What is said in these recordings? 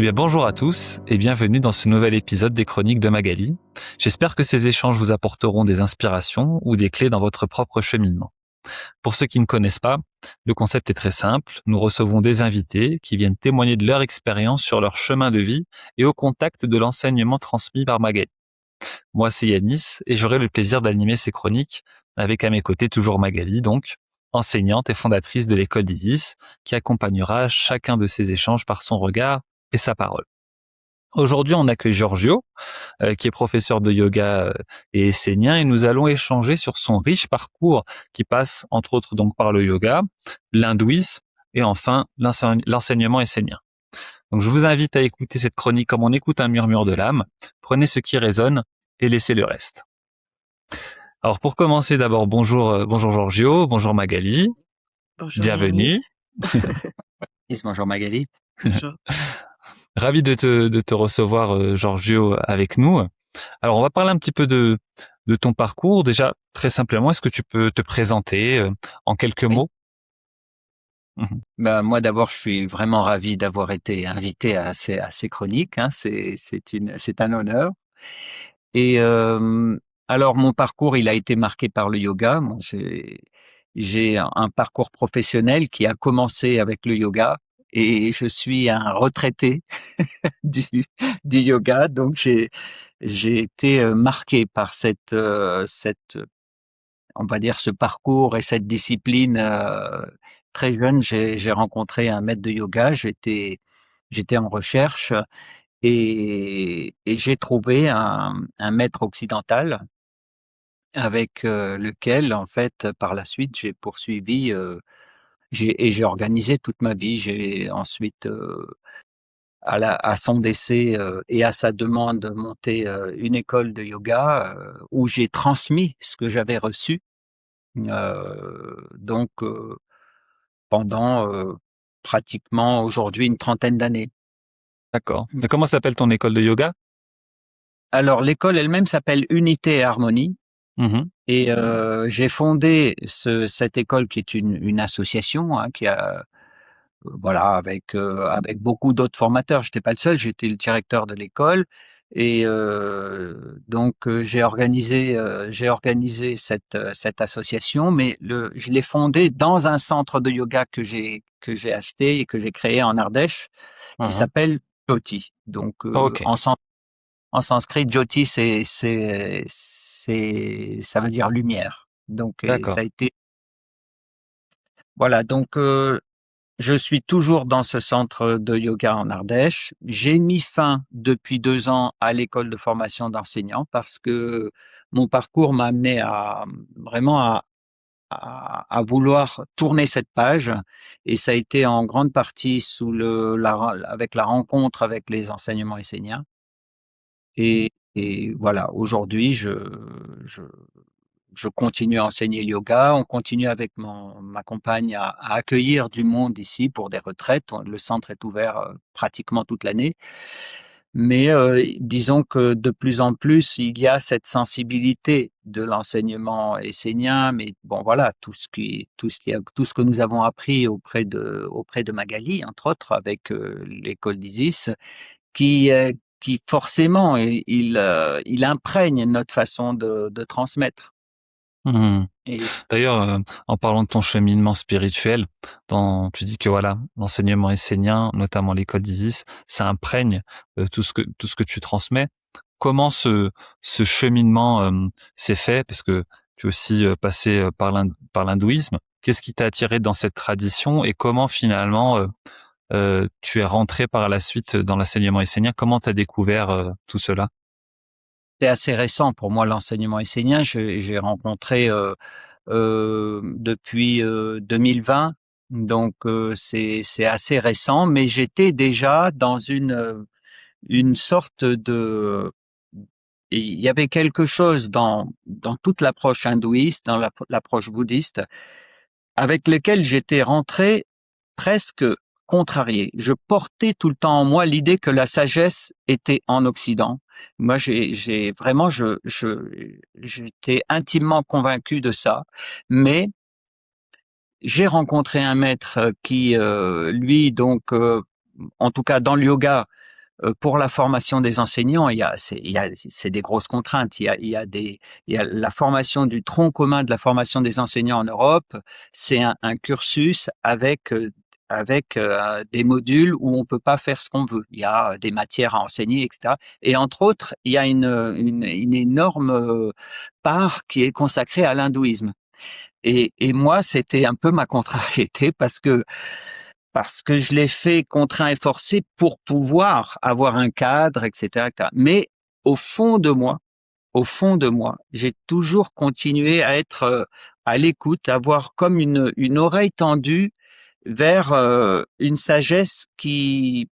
bien, bonjour à tous et bienvenue dans ce nouvel épisode des Chroniques de Magali. J'espère que ces échanges vous apporteront des inspirations ou des clés dans votre propre cheminement. Pour ceux qui ne connaissent pas, le concept est très simple. Nous recevons des invités qui viennent témoigner de leur expérience sur leur chemin de vie et au contact de l'enseignement transmis par Magali. Moi, c'est Yanis et j'aurai le plaisir d'animer ces chroniques avec à mes côtés toujours Magali, donc enseignante et fondatrice de l'école d'Isis, qui accompagnera chacun de ces échanges par son regard et sa parole. Aujourd'hui, on accueille Giorgio, qui est professeur de yoga et essénien, et nous allons échanger sur son riche parcours qui passe entre autres donc par le yoga, l'hindouisme et enfin l'enseignement essénien. Donc je vous invite à écouter cette chronique comme on écoute un murmure de l'âme. Prenez ce qui résonne et laissez le reste. Alors pour commencer d'abord, bonjour Giorgio, bonjour Magali, Bonjour bienvenue. Yanis. Bonjour Magali. Bonjour. Ravi de te recevoir Giorgio avec nous. Alors on va parler un petit peu de ton parcours. Déjà très simplement, est-ce que tu peux te présenter en quelques Oui. mots? Moi d'abord, je suis vraiment ravi d'avoir été invité à ces chroniques. C'est un honneur. Et alors mon parcours, il a été marqué par le yoga. Moi, j'ai un parcours professionnel qui a commencé avec le yoga et je suis un retraité du du yoga. Donc j'ai été marqué par cette on va dire ce parcours et cette discipline. Très jeune, j'ai rencontré un maître de yoga. J'étais en recherche et j'ai trouvé un maître occidental avec lequel, en fait, par la suite, j'ai poursuivi. J'ai organisé toute ma vie. J'ai ensuite, à son décès et à sa demande, monté une école de yoga où j'ai transmis ce que j'avais reçu. Donc pendant pratiquement aujourd'hui une trentaine d'années. D'accord. Et comment s'appelle ton école de yoga? Alors l'école elle-même s'appelle Unité et Harmonie et j'ai fondé cette école qui est une association qui a voilà avec beaucoup d'autres formateurs. J'étais pas le seul, j'étais le directeur de l'école et donc j'ai organisé cette association, mais je l'ai fondée dans un centre de yoga que j'ai acheté et que j'ai créé en Ardèche, qui s'appelle Jyoti. Donc Ok, en sanskrit, Jyoti ça veut dire lumière. Donc ça a d'accord. été voilà donc je suis toujours dans ce centre de yoga en Ardèche. J'ai mis fin depuis 2 ans à l'école de formation d'enseignants parce que mon parcours m'a amené à vraiment à vouloir tourner cette page et ça a été en grande partie avec la rencontre avec les enseignements esséniens et voilà, aujourd'hui je je continue à enseigner le yoga. On continue avec ma compagne à accueillir du monde ici pour des retraites. Le centre est ouvert pratiquement toute l'année. Mais disons que de plus en plus, il y a cette sensibilité de l'enseignement essénien. Mais bon, voilà, tout ce que nous avons appris auprès de Magali, entre autres, avec l'école d'Isis, qui forcément, il imprègne notre façon de transmettre. Mhm. Et D'ailleurs, en parlant de ton cheminement spirituel, tu dis que voilà, l'enseignement essénien, notamment l'école d'Isis, ça imprègne tout ce que tu transmets. Comment ce cheminement s'est fait? Parce que tu es aussi passé par l'hindouisme. Qu'est-ce qui t'a attiré dans cette tradition et comment finalement tu es rentré par la suite dans l'enseignement essénien? Comment tu as découvert tout cela? c'est assez récent pour moi l'enseignement essénien. J'ai rencontré, depuis, 2020, donc c'est assez récent, mais j'étais déjà dans une sorte de il y avait quelque chose dans toute l'approche hindouiste, dans l'approche bouddhiste, avec lequel j'étais rentré presque contrarié. Je portais tout le temps en moi l'idée que la sagesse était en Occident. Moi, j'ai vraiment, j'étais intimement convaincu de ça. Mais j'ai rencontré un maître qui, lui, donc, en tout cas dans le yoga, pour la formation des enseignants, c'est des grosses contraintes. Il y a la formation du tronc commun de la formation des enseignants en Europe. C'est un cursus avec des modules où on peut pas faire ce qu'on veut. Il y a des matières à enseigner, etc. Et entre autres, il y a une énorme part qui est consacrée à l'hindouisme. Et moi, c'était un peu ma contrariété parce que je l'ai fait contraint et forcé pour pouvoir avoir un cadre, etc., etc. Mais au fond de moi, au fond de moi, j'ai toujours continué à être à l'écoute, à avoir comme une oreille tendue vers une sagesse sur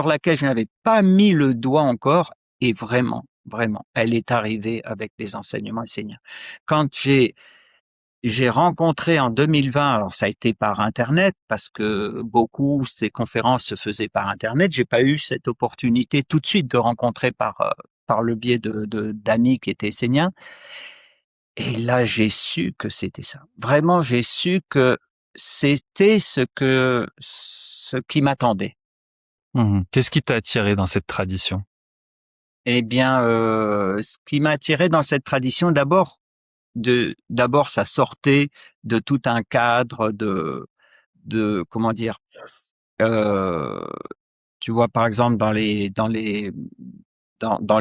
laquelle je n'avais pas mis le doigt encore. Et vraiment, vraiment, elle est arrivée avec les enseignements enseignants. Quand j'ai rencontré en 2020, alors ça a été par Internet, parce que beaucoup, ces conférences se faisaient par Internet. J'ai pas eu cette opportunité tout de suite de rencontrer par le biais d'amis qui étaient esséniens. Et là, j'ai su que c'était ça. Vraiment, j'ai su que c'était ce qui m'attendait. Qu'est-ce qui t'a attiré dans cette tradition? Eh bien, ce qui m'a attiré dans cette tradition, d'abord, ça sortait de tout un cadre de comment dire. Euh, Tu vois, par exemple, dans le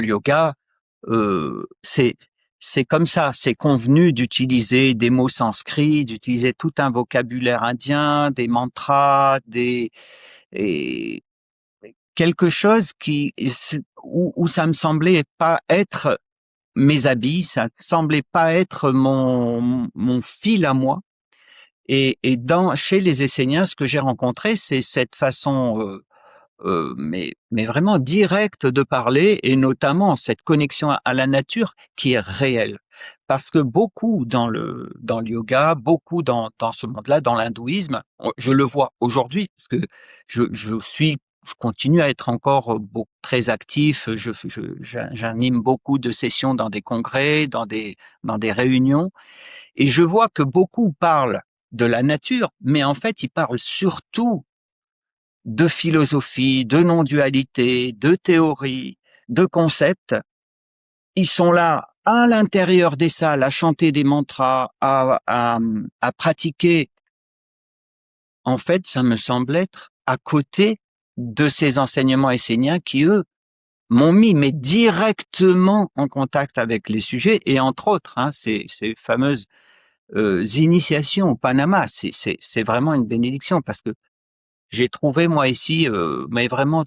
yoga, euh, c'est c'est comme ça, c'est convenu d'utiliser des mots sanscrits, d'utiliser tout un vocabulaire indien, des mantras, et quelque chose où ça me semblait pas être mes habits, ça semblait pas être mon fil à moi. Et chez les Esséniens, ce que j'ai rencontré, c'est cette façon mais vraiment directe de parler, et notamment cette connexion à la nature qui est réelle. Parce que beaucoup dans le yoga, beaucoup dans ce monde-là, dans l'hindouisme, je le vois aujourd'hui, parce que je continue à être encore très actif. J'anime beaucoup de sessions dans des congrès, dans des réunions, et je vois que beaucoup parlent de la nature, mais en fait, ils parlent surtout de philosophie, de non-dualité, de théorie, de concepts. Ils sont là à l'intérieur des salles à chanter des mantras, à pratiquer. En fait, ça me semble être à côté de ces enseignements esséniens qui, eux, m'ont mis mais directement en contact avec les sujets, et entre autres, ces fameuses initiations au Panama. C'est vraiment une bénédiction, parce que j'ai trouvé moi ici, mais vraiment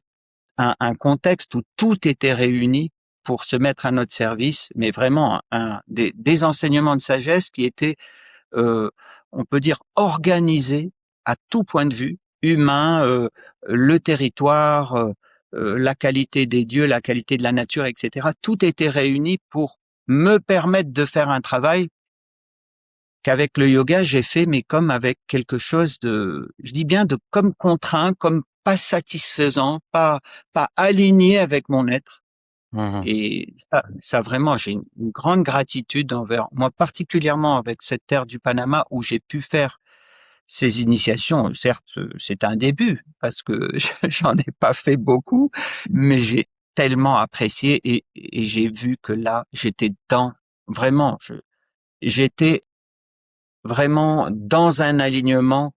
un contexte où tout était réuni pour se mettre à notre service, mais vraiment des enseignements de sagesse qui étaient, euh, on peut dire, organisés à tout point de vue, humain, le territoire, la qualité des dieux, la qualité de la nature, etc. Tout était réuni pour me permettre de faire un travail qu'avec le yoga, j'ai fait, mais comme avec quelque chose je dis bien comme contraint, comme pas satisfaisant, pas aligné avec mon être. Mhm. Et ça vraiment, j'ai une grande gratitude envers moi, particulièrement avec cette terre du Panama où j'ai pu faire ces initiations. Certes, c'est un début parce que j'en ai pas fait beaucoup, mais j'ai tellement apprécié, et j'ai vu que là, j'étais vraiment, j'étais vraiment dans un alignement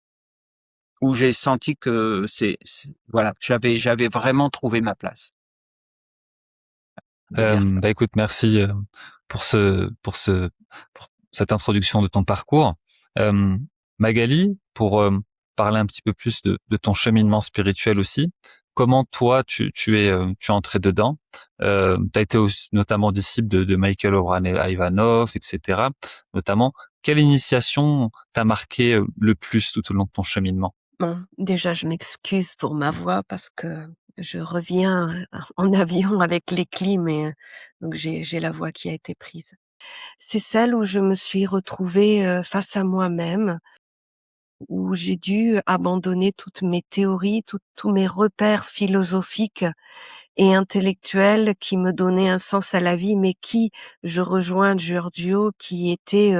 où j'ai senti que voilà, j'avais vraiment trouvé ma place. On va dire ça. Bah écoute, merci pour pour cette introduction de ton parcours. Euh, Magali, pour parler un petit peu plus de ton cheminement spirituel aussi, comment toi tu es entré dedans? Tu as été notamment disciple de Michael Ivanov, etc. Notamment, quelle initiation t'a marqué le plus tout au long de ton cheminement? Bon, déjà, je m'excuse pour ma voix parce que je reviens en avion avec les clims donc j'ai la voix qui a été prise. C'est celle où je me suis retrouvée, face à moi-même, où j'ai dû abandonner toutes mes théories, tous mes repères philosophiques et intellectuels qui me donnaient un sens à la vie, mais je rejoins Giorgio, qui était,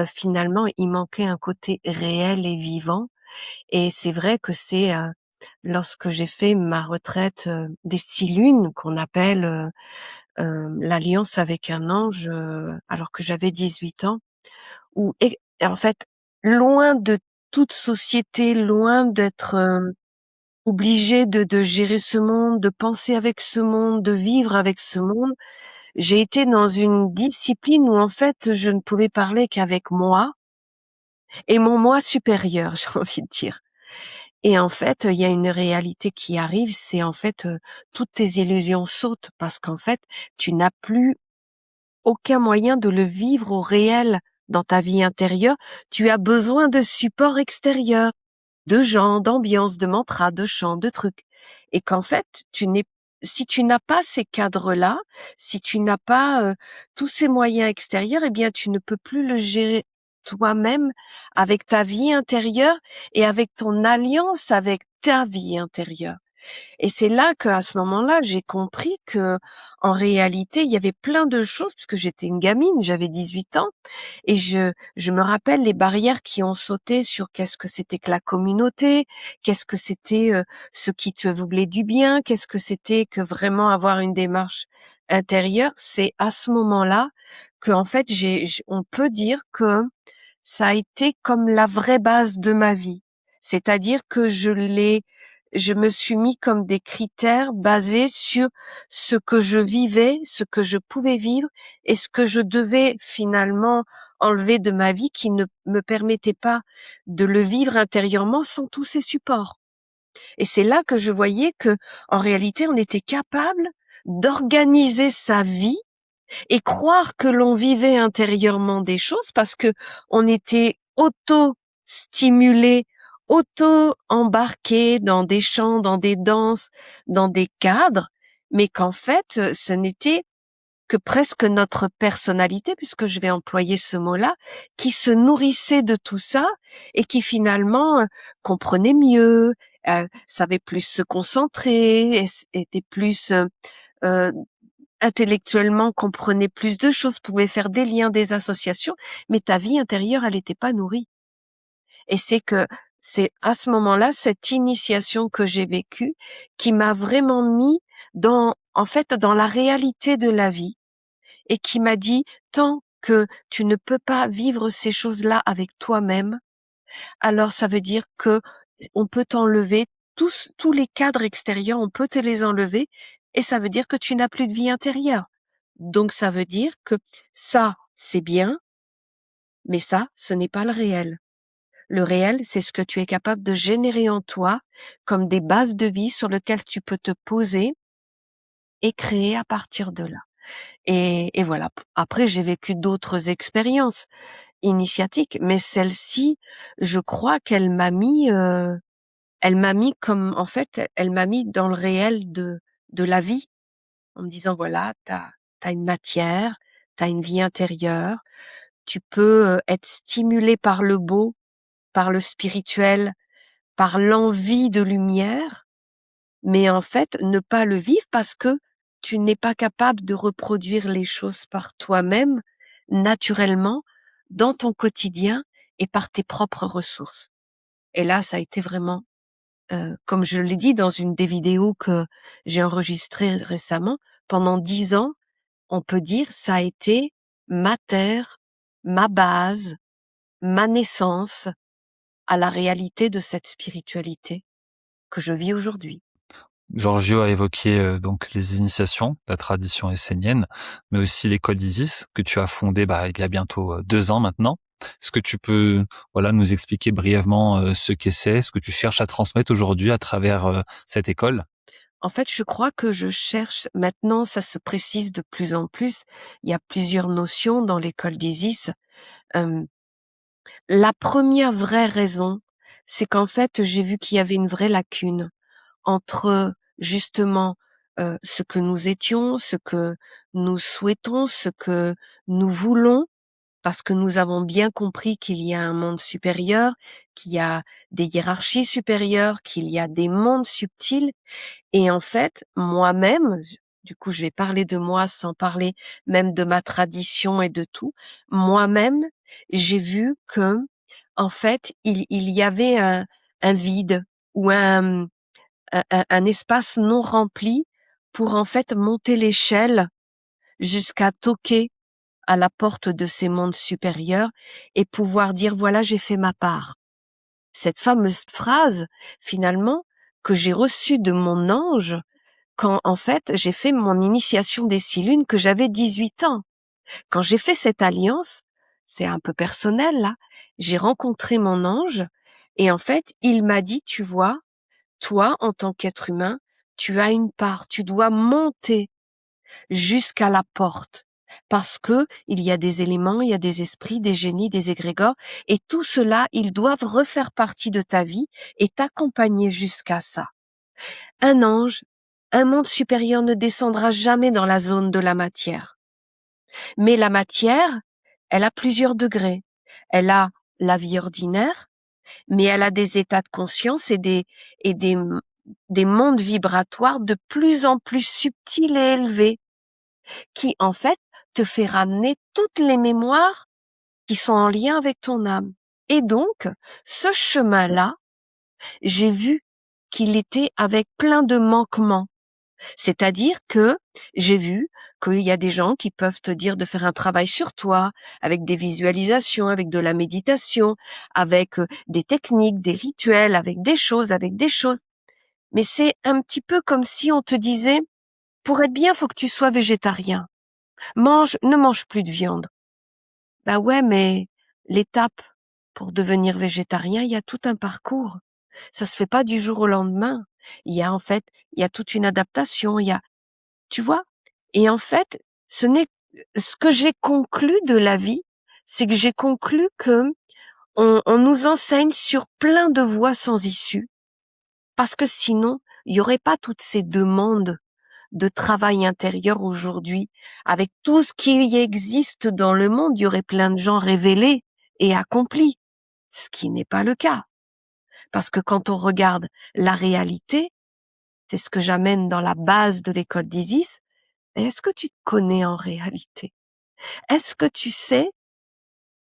finalement, il manquait un côté réel et vivant. Et c'est vrai que c'est lorsque j'ai fait ma retraite des 6 lunes qu'on appelle l'alliance avec un ange, alors que j'avais 18 ans, où et en fait, loin de toute société, loin d'être obligée de gérer ce monde, de penser avec ce monde, de vivre avec ce monde, j'ai été dans une discipline où en fait je ne pouvais parler qu'avec moi et mon moi supérieur, j'ai envie de dire. Et en fait, il y a une réalité qui arrive, c'est en fait, toutes tes illusions sautent parce qu'en fait, tu n'as plus aucun moyen de le vivre au réel dans ta vie intérieure. Tu as besoin de supports extérieurs, de gens, d'ambiance, de mantras, de chants, de trucs. Et qu'en fait, si tu n'as pas ces cadres-là, si tu n'as pas tous ces moyens extérieurs, eh bien, tu ne peux plus le gérer toi-même avec ta vie intérieure et avec ton alliance avec ta vie intérieure. Et c'est là qu'à ce moment-là, j'ai compris que, en réalité, il y avait plein de choses, puisque j'étais une gamine, j'avais 18 ans, et je me rappelle les barrières qui ont sauté sur qu'est-ce que c'était que la communauté, qu'est-ce que c'était ce qui te voulait du bien, qu'est-ce que c'était que vraiment avoir une démarche intérieure. C'est à ce moment-là que, en fait, on peut dire que ça a été comme la vraie base de ma vie. C'est-à-dire que je me suis mis comme des critères basés sur ce que je vivais, ce que je pouvais vivre et ce que je devais finalement enlever de ma vie qui ne me permettait pas de le vivre intérieurement sans tous ces supports. Et c'est là que je voyais que, en réalité, on était capable d'organiser sa vie et croire que l'on vivait intérieurement des choses parce que on était auto-stimulé, auto-embarqué dans des chants, dans des danses, dans des cadres, mais qu'en fait, ce n'était que presque notre personnalité, puisque je vais employer ce mot-là, qui se nourrissait de tout ça et qui finalement comprenait mieux, savait plus se concentrer, était plus euh, intellectuellement comprenait plus de choses, pouvait faire des liens, des associations, mais ta vie intérieure, elle n'était pas nourrie. Et c'est à ce moment-là, cette initiation que j'ai vécue, qui m'a vraiment mis en fait, dans la réalité de la vie et qui m'a dit, tant que tu ne peux pas vivre ces choses-là avec toi-même, alors ça veut dire que on peut t'enlever tous les cadres extérieurs, on peut te les enlever et ça veut dire que tu n'as plus de vie intérieure. Donc ça veut dire que ça, c'est bien, mais ça, ce n'est pas le réel. Le réel, c'est ce que tu es capable de générer en toi comme des bases de vie sur lesquelles tu peux te poser et créer à partir de là. Et voilà. Après, j'ai vécu d'autres expériences initiatiques, mais celle-ci, je crois elle m'a mis comme, en fait, elle m'a mis dans le réel de la vie, en me disant, voilà, t'as une matière, t'as une vie intérieure, tu peux être stimulé par le beau, par le spirituel, par l'envie de lumière, mais en fait, ne pas le vivre parce que tu n'es pas capable de reproduire les choses par toi-même, naturellement, dans ton quotidien et par tes propres ressources. Et là, ça a été vraiment, comme je l'ai dit dans une des vidéos que j'ai enregistrées récemment, pendant 10 ans, on peut dire, ça a été ma terre, ma base, ma naissance à la réalité de cette spiritualité que je vis aujourd'hui. Giorgio a évoqué donc les initiations, la tradition essénienne, mais aussi l'école d'Isis que tu as fondée il y a bientôt 2 ans maintenant. Est-ce que tu peux nous expliquer brièvement ce que c'est, ce que tu cherches à transmettre aujourd'hui à travers cette école? En fait, je crois que je cherche maintenant, ça se précise de plus en plus, il y a plusieurs notions dans l'école d'Isis. Hem, la première vraie raison, c'est qu'en fait, j'ai vu qu'il y avait une vraie lacune entre justement, ce que nous étions, ce que nous souhaitons, ce que nous voulons, parce que nous avons bien compris qu'il y a un monde supérieur, qu'il y a des hiérarchies supérieures, qu'il y a des mondes subtils et en fait, moi-même, du coup, je vais parler de moi sans parler même de ma tradition et de tout. Moi-même, j'ai vu que, en fait, il y avait un vide ou un espace non rempli pour en fait monter l'échelle jusqu'à toquer à la porte de ces mondes supérieurs et pouvoir dire voilà, j'ai fait ma part. Cette fameuse phrase, finalement, que j'ai reçue de mon ange quand, en fait, j'ai fait mon initiation des 6 lunes, que j'avais 18 ans. Quand j'ai fait cette alliance, c'est un peu personnel, là, j'ai rencontré mon ange et en fait, il m'a dit, tu vois, toi, en tant qu'être humain, tu as une part, tu dois monter jusqu'à la porte. Parce que il y a des éléments, il y a des esprits, des génies, des égrégores, et tout cela, ils doivent refaire partie de ta vie et t'accompagner jusqu'à ça. Un ange, un monde supérieur ne descendra jamais dans la zone de la matière. Mais la matière, elle a plusieurs degrés. Elle a la vie ordinaire, mais elle a des états de conscience et des mondes vibratoires de plus en plus subtils et élevés, qui, en fait, te fait ramener toutes les mémoires qui sont en lien avec ton âme. Et donc, ce chemin-là, j'ai vu qu'il était avec plein de manquements. C'est-à-dire que j'ai vu qu'il y a des gens qui peuvent te dire de faire un travail sur toi, avec des visualisations, avec de la méditation, avec des techniques, des rituels, avec des choses. Mais c'est un petit peu comme si on te disait, pour être bien, faut que tu sois végétarien. Ne mange plus de viande. Bah ouais, mais l'étape pour devenir végétarien, il y a tout un parcours. Ça se fait pas du jour au lendemain. Il y a toute une adaptation, tu vois? Et en fait, ce que j'ai conclu de la vie, c'est que j'ai conclu que on nous enseigne sur plein de voies sans issue, parce que sinon, il y aurait pas toutes ces demandes de travail intérieur aujourd'hui. Avec tout ce qui existe dans le monde, il y aurait plein de gens révélés et accomplis, ce qui n'est pas le cas. Parce que quand on regarde la réalité, c'est ce que j'amène dans la base de l'école d'Isis. Est-ce que tu te connais en réalité? Est-ce que tu sais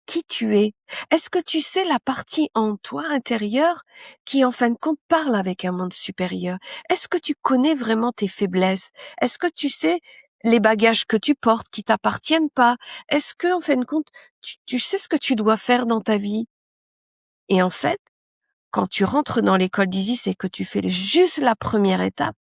qui tu es? Est-ce que tu sais la partie en toi intérieure qui, en fin de compte, parle avec un monde supérieur? Est-ce que tu connais vraiment tes faiblesses? Est-ce que tu sais les bagages que tu portes qui t'appartiennent pas? Est-ce que, en fin de compte, tu sais ce que tu dois faire dans ta vie? Et en fait, quand tu rentres dans l'école d'Isis et que tu fais juste la première étape,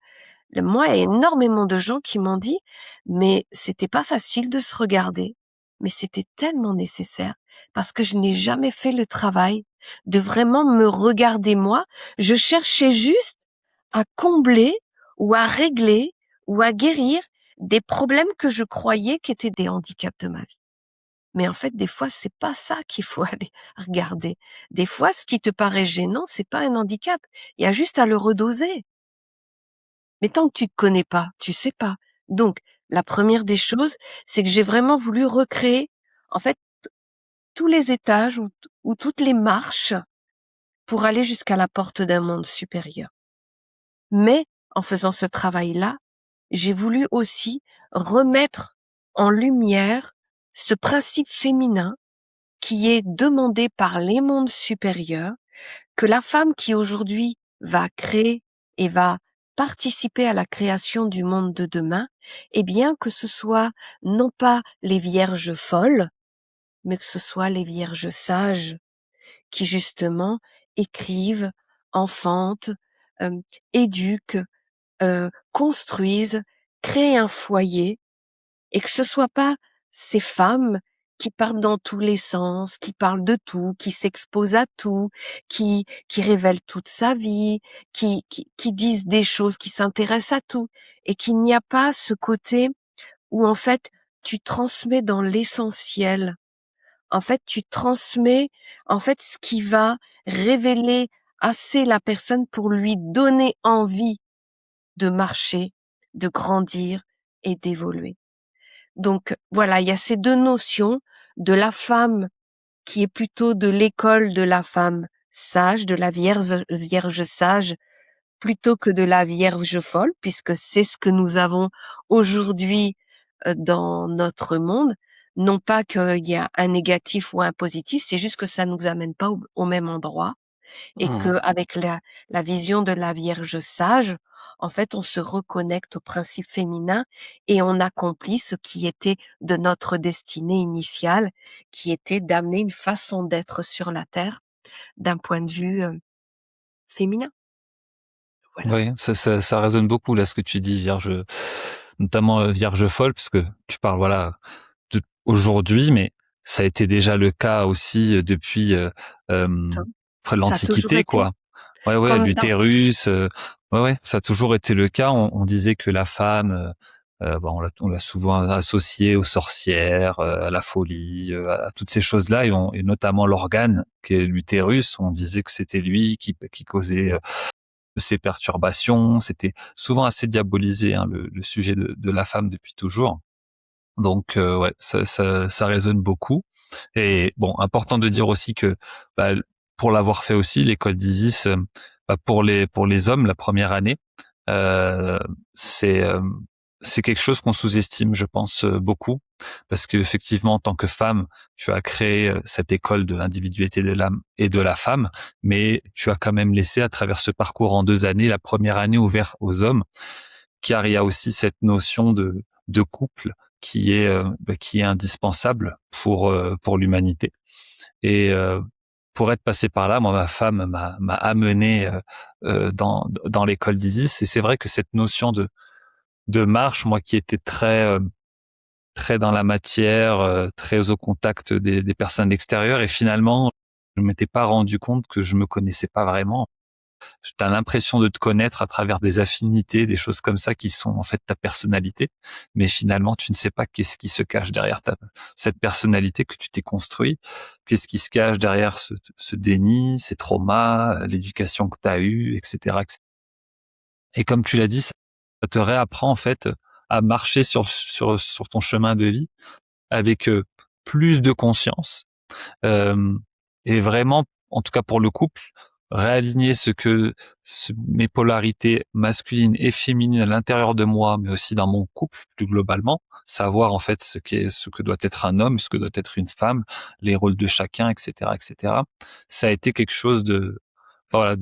moi, il y a énormément de gens qui m'ont dit, mais c'était pas facile de se regarder, mais c'était tellement nécessaire parce que je n'ai jamais fait le travail de vraiment me regarder moi. Je cherchais juste à combler ou à régler ou à guérir des problèmes que je croyais qui étaient des handicaps de ma vie. Mais en fait, des fois, c'est pas ça qu'il faut aller regarder. Des fois, ce qui te paraît gênant, c'est pas un handicap. Il y a juste à le redoser. Mais tant que tu te connais pas, tu sais pas. Donc, la première des choses, c'est que j'ai vraiment voulu recréer, en fait, tous les étages ou toutes les marches pour aller jusqu'à la porte d'un monde supérieur. Mais, en faisant ce travail-là, j'ai voulu aussi remettre en lumière ce principe féminin qui est demandé par les mondes supérieurs, que la femme qui aujourd'hui va créer et va participer à la création du monde de demain, eh bien que ce soit non pas les vierges folles, mais que ce soit les vierges sages qui justement écrivent, enfantent, euh, éduquent, construisent, créent un foyer, et que ce soit pas ces femmes qui partent dans tous les sens, qui parlent de tout, qui s'exposent à tout, qui révèlent toute sa vie, qui disent des choses, qui s'intéressent à tout, et qu'il n'y a pas ce côté où en fait tu transmets dans l'essentiel. En fait, tu transmets en fait ce qui va révéler assez la personne pour lui donner envie de marcher, de grandir et d'évoluer. Donc voilà, il y a ces deux notions de la femme qui est plutôt de l'école de la femme sage, de la vierge sage, plutôt que de la vierge folle, puisque c'est ce que nous avons aujourd'hui dans notre monde. Non pas qu'il y a un négatif ou un positif, c'est juste que ça nous amène pas au même endroit. et Mmh. qu'avec la vision de la Vierge sage, en fait, on se reconnecte au principe féminin et on accomplit ce qui était de notre destinée initiale, qui était d'amener une façon d'être sur la terre d'un point de vue, féminin. Voilà. Oui, ça résonne beaucoup là ce que tu dis, Vierge, notamment Vierge folle, parce que tu parles voilà de aujourd'hui, mais ça a été déjà le cas aussi depuis Ça après ça a toujours l'Antiquité, été quoi. Ouais, ouais, comme dans l'utérus, ouais, ouais, ça a toujours été le cas. On disait que la femme, on l'a souvent associée aux sorcières, à la folie, à toutes ces choses-là, et notamment l'organe qui est l'utérus. On disait que c'était lui qui causait ces perturbations. C'était souvent assez diabolisé, hein, le sujet de la femme depuis toujours. Donc ouais, ça résonne beaucoup. Et bon, important de dire aussi que bah, pour l'avoir fait aussi, l'école d'Isis, pour les hommes, la première année, euh, c'est euh, c'est quelque chose qu'on sous-estime, je pense, beaucoup, parce que effectivement, en tant que femme, tu as créé cette école de l'individualité de l'âme et de la femme, mais tu as quand même laissé à travers ce parcours en 2 années, la première année ouverte aux hommes, car il y a aussi cette notion de couple qui est indispensable pour l'humanité. Et pour être passé par là, moi, ma femme m'a amené dans l'école d'Isis. Et c'est vrai que cette notion de marche, moi qui étais très dans la matière, très au contact des personnes extérieures, et finalement, je m'étais pas rendu compte que je me connaissais pas vraiment. Tu as l'impression de te connaître à travers des affinités, des choses comme ça qui sont en fait ta personnalité, mais finalement tu ne sais pas qu'est-ce qui se cache derrière cette personnalité que tu t'es construit, qu'est-ce qui se cache derrière ce déni, ces traumas, l'éducation que tu as eue, etc., etc. Et comme tu l'as dit, ça te réapprend en fait à marcher sur ton chemin de vie avec plus de conscience, euh, et vraiment, en tout cas pour le couple, réaligner mes polarités masculines et féminines à l'intérieur de moi, mais aussi dans mon couple plus globalement, savoir en fait ce que doit être un homme, ce que doit être une femme, les rôles de chacun, etc., etc. Ça a été quelque chose enfin, voilà,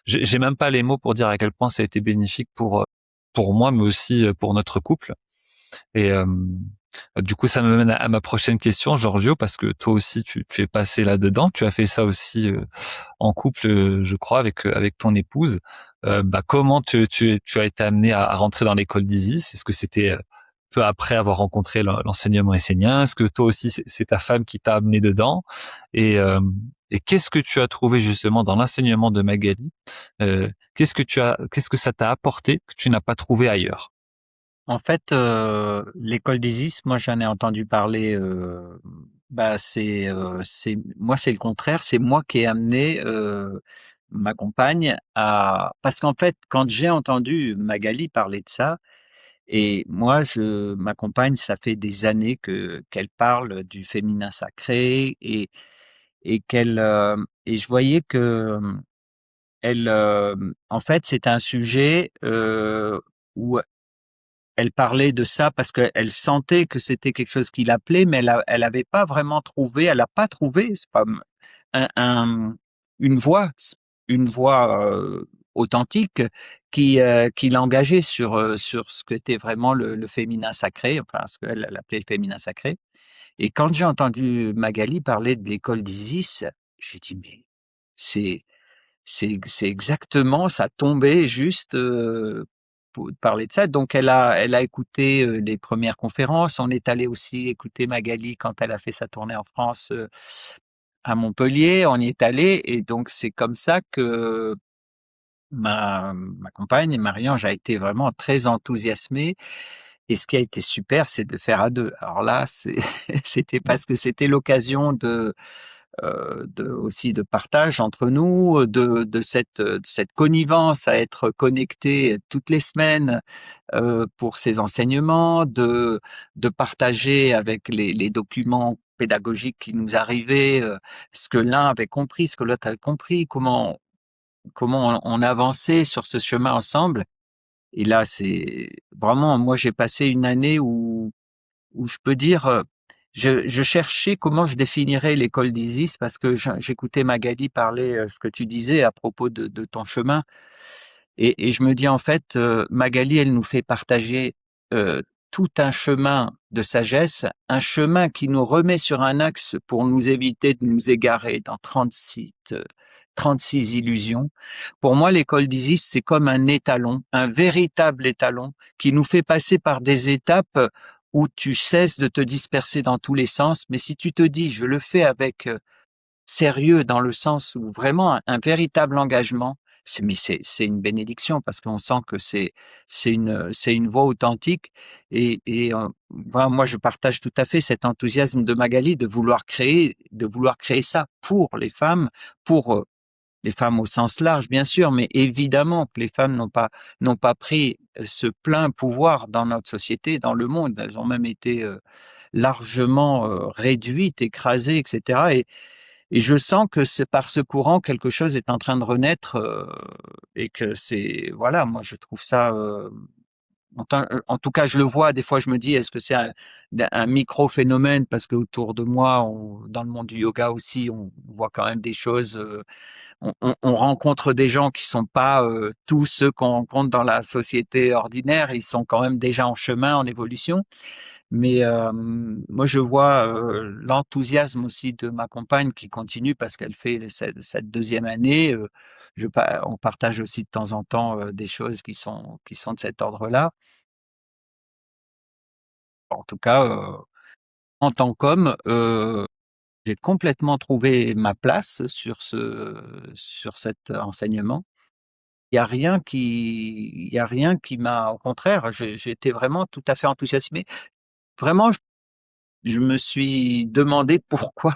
j'ai même pas les mots pour dire à quel point ça a été bénéfique pour moi, mais aussi pour notre couple. Et du coup, ça me mène à ma prochaine question, Giorgio, parce que toi aussi, tu es passé là-dedans. Tu as fait ça aussi en couple, je crois, avec ton épouse. Comment tu as été amené à rentrer dans l'école d'Isis? Est-ce que c'était peu après avoir rencontré l'enseignement essénien? Est-ce que toi aussi, c'est ta femme qui t'a amené dedans? Et, euh, et qu'est-ce que tu as trouvé justement dans l'enseignement de Magali? Qu'est-ce que ça t'a apporté que tu n'as pas trouvé ailleurs? En fait, l'école d'Isis, moi j'en ai entendu parler. C'est moi c'est le contraire. C'est moi qui ai amené ma compagne à. Parce qu'en fait, quand j'ai entendu Magali parler de ça, et moi ma compagne, ça fait des années que qu'elle parle du féminin sacré et je voyais que elle, en fait, c'est un sujet où elle parlait de ça parce qu'elle sentait que c'était quelque chose qui l'appelait, mais elle avait pas vraiment trouvé, elle a pas trouvé, c'est pas un une voix une voix, authentique qui l'engageait sur ce qu'était vraiment le féminin sacré, enfin ce qu'elle elle appelait le féminin sacré. Et quand j'ai entendu Magali parler de l'école d'Isis, j'ai dit: «Mais c'est c'est exactement, ça tombait juste, pour parler de ça. Donc elle a écouté, les premières conférences. On est allé aussi écouter Magali quand elle a fait sa tournée en France, à Montpellier. On y est allé et donc c'est comme ça que ma compagne et Marie-Ange a été vraiment très enthousiasmée et ce qui a été super, c'est de le faire à 2. Alors là, c'était parce que c'était l'occasion aussi de partage entre nous, de cette connivence à être connectés toutes les semaines pour ces enseignements, de partager avec les documents pédagogiques qui nous arrivaient, ce que l'un avait compris, ce que l'autre avait compris, comment on avançait sur ce chemin ensemble. Et là, c'est vraiment, moi j'ai passé une année où je peux dire, je cherchais comment je définirais l'école d'Isis parce que j'écoutais Magali parler ce que tu disais à propos de ton chemin et je me dis en fait Magali elle nous fait partager tout un chemin de sagesse, un chemin qui nous remet sur un axe pour nous éviter de nous égarer dans 36 illusions. Pour moi, l'école d'Isis, c'est comme un étalon, un véritable étalon qui nous fait passer par des étapes où tu cesses de te disperser dans tous les sens. Mais si tu te dis, je le fais avec sérieux dans le sens où vraiment un véritable engagement, c'est une bénédiction parce qu'on sent que c'est une voie authentique et voilà, moi je partage tout à fait cet enthousiasme de Magali de vouloir créer ça pour pour les femmes au sens large, bien sûr, mais évidemment que les femmes n'ont pas pris ce plein pouvoir dans notre société, dans le monde. Elles ont même été largement réduites, écrasées, etc. Et je sens que c'est par ce courant quelque chose est en train de renaître et que c'est voilà, moi je trouve ça en tout cas je le vois. Des fois je me dis est-ce que c'est un micro phénomène parce que autour de moi, dans le monde du yoga aussi, on voit quand même des choses. On rencontre des gens qui sont pas tous ceux qu'on rencontre dans la société ordinaire. Ils sont quand même déjà en chemin, en évolution. Mais moi, je vois l'enthousiasme aussi de ma compagne qui continue parce qu'elle fait cette deuxième année. On partage aussi de temps en temps des choses qui sont de cet ordre-là. En tout cas, en tant qu'homme, j'ai complètement trouvé ma place sur cet enseignement. Il y a rien qui m'a, au contraire, j'ai été vraiment tout à fait enthousiasmé. Vraiment, je me suis demandé pourquoi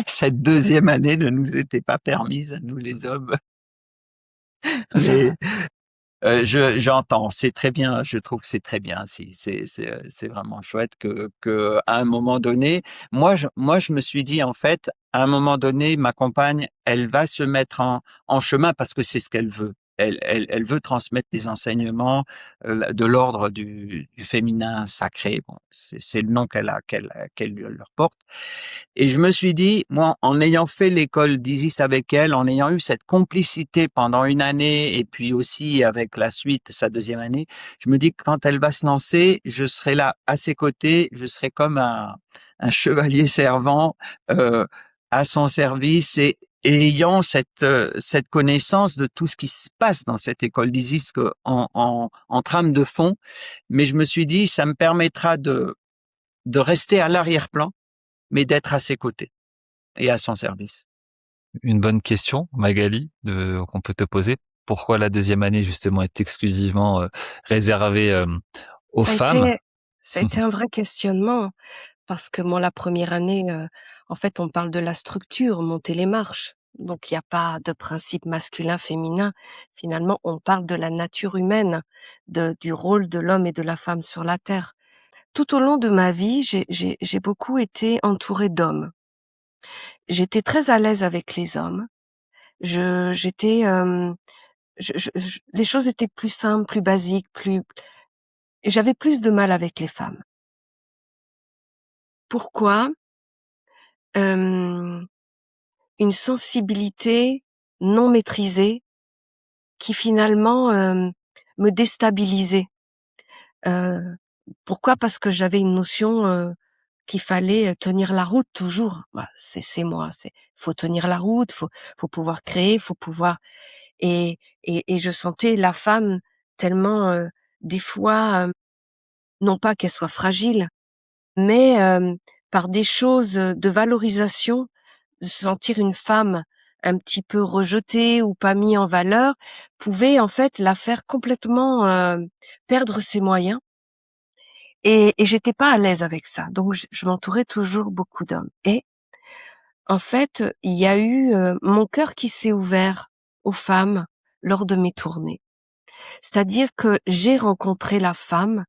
cette deuxième année ne nous était pas permise à nous les hommes. Mais j'entends, c'est très bien. Je trouve que c'est très bien. Si c'est vraiment chouette que à un moment donné, moi je me suis dit en fait, à un moment donné, ma compagne, elle va se mettre en chemin parce que c'est ce qu'elle veut. Elle veut transmettre des enseignements de l'ordre du féminin sacré. Bon, c'est le nom qu'elle leur porte. Et je me suis dit, moi, en ayant fait l'école d'Isis avec elle, en ayant eu cette complicité pendant une année et puis aussi avec la suite, sa deuxième année, je me dis que quand elle va se lancer, je serai là à ses côtés, je serai comme un chevalier servant à son service et ayant cette connaissance de tout ce qui se passe dans cette école d'Isis en trame de fond. Mais je me suis dit, ça me permettra de rester à l'arrière-plan mais d'être à ses côtés et à son service. Une bonne question, Magali, qu'on peut te poser. Pourquoi la deuxième année, justement, est exclusivement réservée aux Ça a femmes? été ça a été un vrai questionnement parce que moi, la première année, en fait, on parle de la structure, monter les marches. Donc il y a pas de principe masculin-féminin. Finalement, on parle de la nature humaine, du rôle de l'homme et de la femme sur la terre. Tout au long de ma vie, j'ai beaucoup été entourée d'hommes. J'étais très à l'aise avec les hommes. J'étais, les choses étaient plus simples, plus basiques, et j'avais plus de mal avec les femmes. Pourquoi? Hem, une sensibilité non maîtrisée qui finalement, me déstabilisait. Heu, Pourquoi? Parce que j'avais une notion, qu'il fallait, tenir la route toujours. Voilà, c'est moi, faut tenir la route, faut pouvoir créer, faut pouvoir et je sentais la femme tellement, des fois, non pas qu'elle soit fragile, mais par des choses, de valorisation, de sentir une femme un petit peu rejetée ou pas mis en valeur, pouvait en fait la faire complètement, perdre ses moyens et j'étais pas à l'aise avec ça. Donc je m'entourais toujours beaucoup d'hommes et en fait, il y a eu, mon cœur qui s'est ouvert aux femmes lors de mes tournées. C'est-à-dire que j'ai rencontré la femme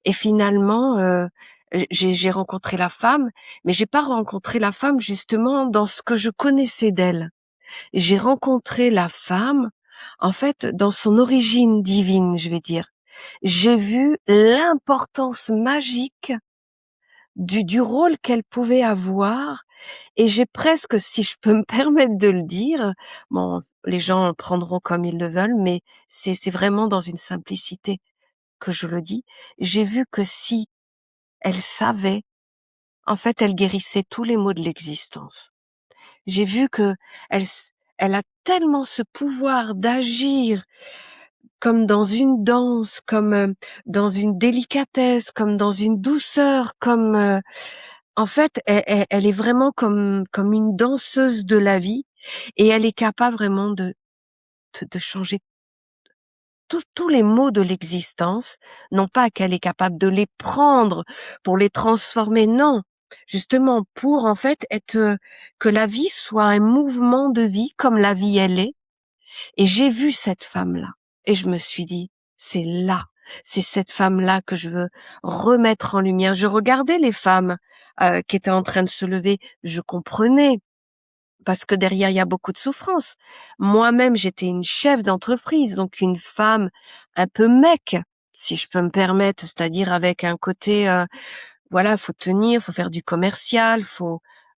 et finalement, j'ai rencontré la femme, mais j'ai pas rencontré la femme justement dans ce que je connaissais d'elle. J'ai rencontré la femme, en fait, dans son origine divine, je vais dire. J'ai vu l'importance magique du rôle qu'elle pouvait avoir. Et j'ai presque, si je peux me permettre de le dire, bon, les gens prendront comme ils le veulent, mais c'est vraiment dans une simplicité que je le dis. J'ai vu que si elle savait, en fait, elle guérissait tous les maux de l'existence. J'ai vu que elle a tellement ce pouvoir d'agir comme dans une danse, comme dans une délicatesse, comme dans une douceur, comme en fait, elle est vraiment comme une danseuse de la vie, et elle est capable vraiment de changer tous les maux de l'existence. Non pas qu'elle est capable de les prendre pour les transformer, non, justement pour en fait être que la vie soit un mouvement de vie comme la vie elle est. Et j'ai vu cette femme-là et je me suis dit, c'est cette femme-là que je veux remettre en lumière. Je regardais les femmes qui étaient en train de se lever, je comprenais, parce que derrière il y a beaucoup de souffrance. Moi-même, j'étais une chef d'entreprise, donc une femme un peu mec, si je peux me permettre, c'est-à-dire avec un côté, voilà, faut tenir, faut faire du commercial,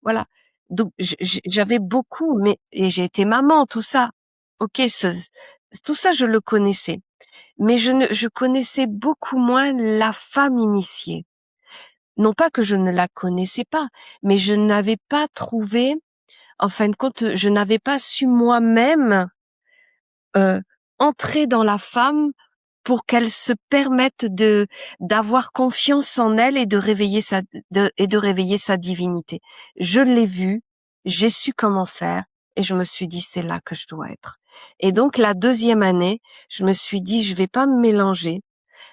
voilà. Donc j'avais beaucoup, mais et j'ai été maman, tout ça. Ok, tout ça je le connaissais, mais je connaissais beaucoup moins la femme initiée. Non pas que je ne la connaissais pas, mais je n'avais pas trouvé, en fin de compte, je n'avais pas su moi-même euh, entrer dans la femme pour qu'elle se permette d'avoir confiance en elle et de réveiller sa divinité. Je l'ai vu, j'ai su comment faire et je me suis dit c'est là que je dois être. Et donc la deuxième année, je me suis dit je vais pas me mélanger,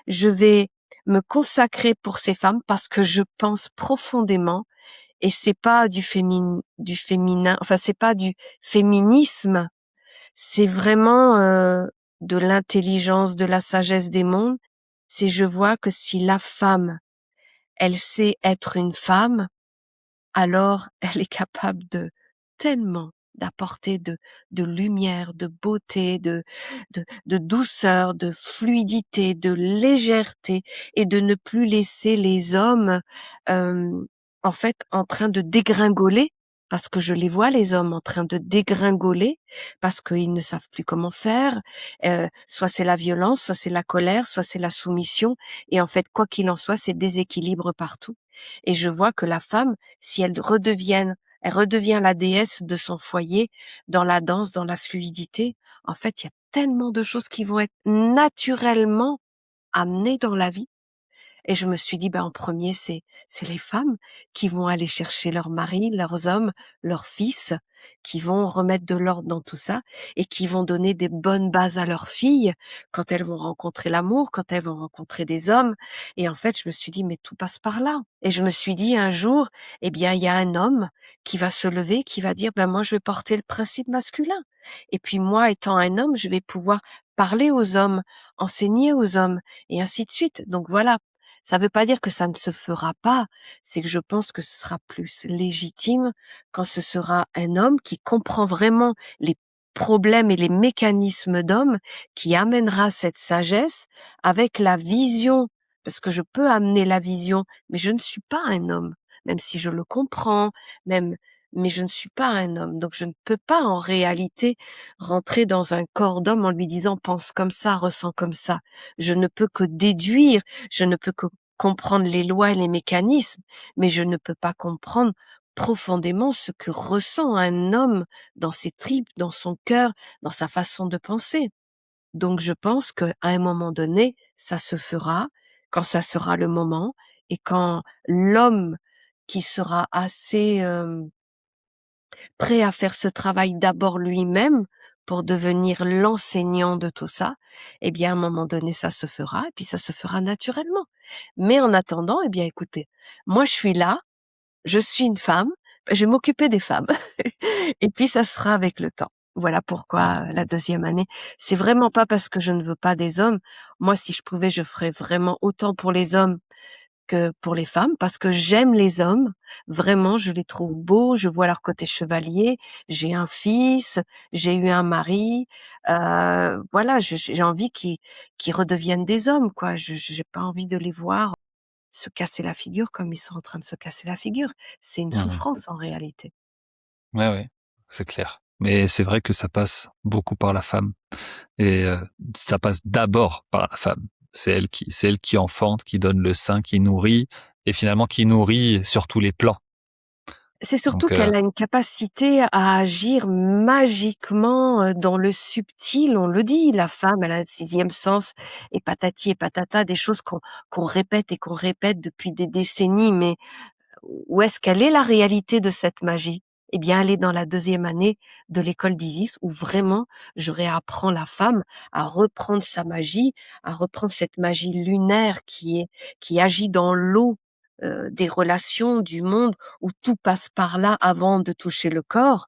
je vais me consacrer pour ces femmes parce que je pense profondément, et c'est pas du féminin, enfin c'est pas du féminisme, c'est vraiment de l'intelligence, de la sagesse des mondes. C'est je vois que si la femme, elle sait être une femme, alors elle est capable de tellement d'apporter de lumière, de beauté, de douceur, de fluidité, de légèreté, et de ne plus laisser les hommes en fait en train de dégringoler, parce que je les vois, les hommes en train de dégringoler parce qu'ils ne savent plus comment faire. Soit c'est la violence, soit c'est la colère, soit c'est la soumission, et en fait quoi qu'il en soit, c'est déséquilibre partout. Et je vois que la femme, si elle redevient la déesse de son foyer, dans la danse, dans la fluidité. En fait, il y a tellement de choses qui vont être naturellement amenées dans la vie. Et je me suis dit, en premier, c'est les femmes qui vont aller chercher leurs maris, leurs hommes, leurs fils, qui vont remettre de l'ordre dans tout ça et qui vont donner des bonnes bases à leurs filles quand elles vont rencontrer l'amour, quand elles vont rencontrer des hommes. Et en fait, je me suis dit, mais tout passe par là. Et je me suis dit, un jour, eh bien, il y a un homme qui va se lever, qui va dire, moi, je vais porter le principe masculin. Et puis, moi, étant un homme, je vais pouvoir parler aux hommes, enseigner aux hommes, et ainsi de suite. Donc voilà. Ça ne veut pas dire que ça ne se fera pas, c'est que je pense que ce sera plus légitime quand ce sera un homme qui comprend vraiment les problèmes et les mécanismes d'homme, qui amènera cette sagesse avec la vision, parce que je peux amener la vision, mais je ne suis pas un homme, même si je le comprends, même, mais je ne suis pas un homme, donc je ne peux pas en réalité rentrer dans un corps d'homme en lui disant pense comme ça, ressens comme ça. Je ne peux que déduire, je ne peux que comprendre les lois et les mécanismes, mais je ne peux pas comprendre profondément ce que ressent un homme dans ses tripes, dans son cœur, dans sa façon de penser. Donc je pense qu'à un moment donné, ça se fera quand ça sera le moment, et quand l'homme qui sera assez prêt à faire ce travail d'abord lui-même pour devenir l'enseignant de tout ça, eh bien, à un moment donné, ça se fera, et puis ça se fera naturellement. Mais en attendant, eh bien, écoutez, moi, je suis là, je suis une femme, je vais m'occuper des femmes, et puis ça sera avec le temps. Voilà pourquoi la deuxième année. C'est vraiment pas parce que je ne veux pas des hommes. Moi, si je pouvais, je ferais vraiment autant pour les hommes que pour les femmes, parce que j'aime les hommes, vraiment, je les trouve beaux, je vois leur côté chevalier, j'ai un fils, j'ai eu un mari, voilà, j'ai envie qu'ils redeviennent des hommes, quoi. J'ai pas envie de les voir se casser la figure comme ils sont en train de se casser la figure. C'est une Mmh. souffrance en réalité. Ouais, ouais, c'est clair. Mais c'est vrai que ça passe beaucoup par la femme et ça passe d'abord par la femme. C'est elle qui enfante, qui donne le sein, qui nourrit et finalement qui nourrit sur tous les plans. C'est surtout Donc qu'elle a une capacité à agir magiquement, dans le subtil. On le dit, la femme, elle a un 6e sens et patati et patata, des choses qu'on répète et qu'on répète depuis des décennies. Mais où est-ce qu'elle est la réalité de cette magie? Eh bien, elle est dans la 2e année de l'école d'Isis où vraiment je réapprends la femme à reprendre sa magie, à reprendre cette magie lunaire qui agit dans l'eau, des relations, du monde, où tout passe par là avant de toucher le corps.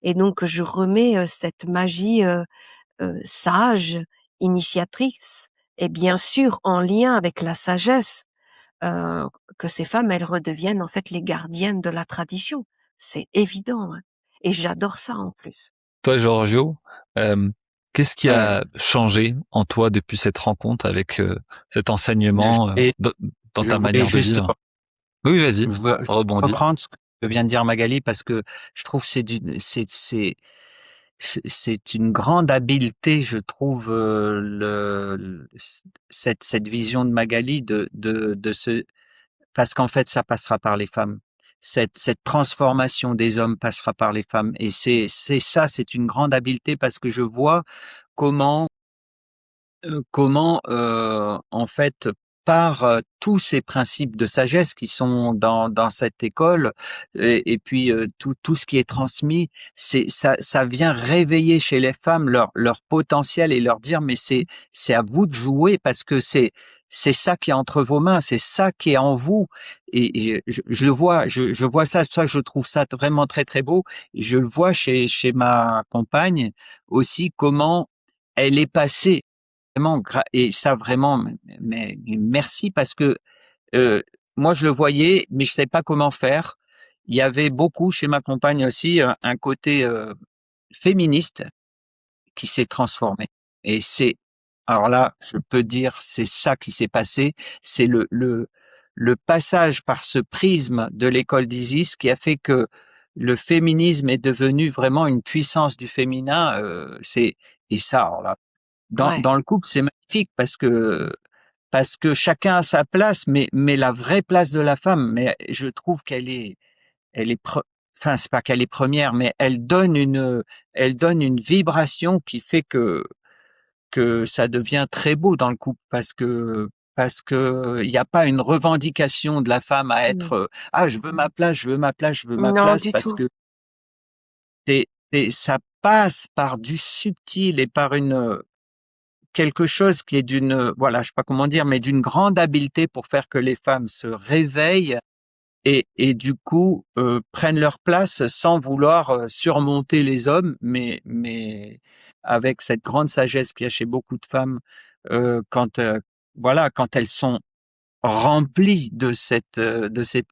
Et donc je remets, cette magie, sage, initiatrice et bien sûr en lien avec la sagesse, heu, que ces femmes, elles redeviennent en fait les gardiennes de la tradition. C'est évident, hein, et j'adore ça en plus. toi, Giorgio, qu'est-ce qui Ouais. a changé en toi depuis cette rencontre avec cet Je enseignement voulais, dans je ta voulais manière de juste vivre? Oui, vas-y, je veux rebondis. reprendre ce que vient de dire Magali parce que je trouve que c'est une grande habileté, je trouve, cette vision de Magali de ce parce qu'en fait, ça passera par les femmes. Cette transformation des hommes passera par les femmes et c'est ça, c'est une grande habileté parce que je vois comment en fait, par, tous ces principes de sagesse qui sont dans cette école et puis, tout ce qui est transmis, ça vient réveiller chez les femmes leur potentiel et leur dire: «Mais c'est à vous de jouer parce que c'est ça qui est entre vos mains, c'est ça qui est en vous» et je le vois, je vois ça je trouve ça vraiment très, très beau et je le vois chez ma compagne aussi comment elle est passée vraiment et ça vraiment, mais merci parce que, heu, moi je le voyais, mais je savais pas comment faire. Il y avait beaucoup chez ma compagne aussi, un côté, féministe qui s'est transformé et c'est alors là, je peux dire, c'est ça qui s'est passé. C'est le passage par ce prisme de l'école d'Isis qui a fait que le féminisme est devenu vraiment une puissance du féminin, c'est et ça alors là Ouais. dans le couple, c'est magnifique parce que chacun a sa place, mais la vraie place de la femme, mais je trouve elle est pre enfin, c'est pas qu'elle est première, mais elle donne une vibration qui fait que ça devient très beau dans le couple parce que il y a pas une revendication de la femme à Mmh. être, «Ah, je veux ma place, je veux ma place, je veux ma Non, place» du parce tout. que ça passe par du subtil et par quelque chose qui est voilà, je sais pas comment dire, mais d'une grande habileté pour faire que les femmes se réveillent et du coup, prennent leur place sans vouloir, surmonter les hommes, mais avec cette grande sagesse qu'il y a chez beaucoup de femmes, quand, voilà, quand elles sont remplies de cette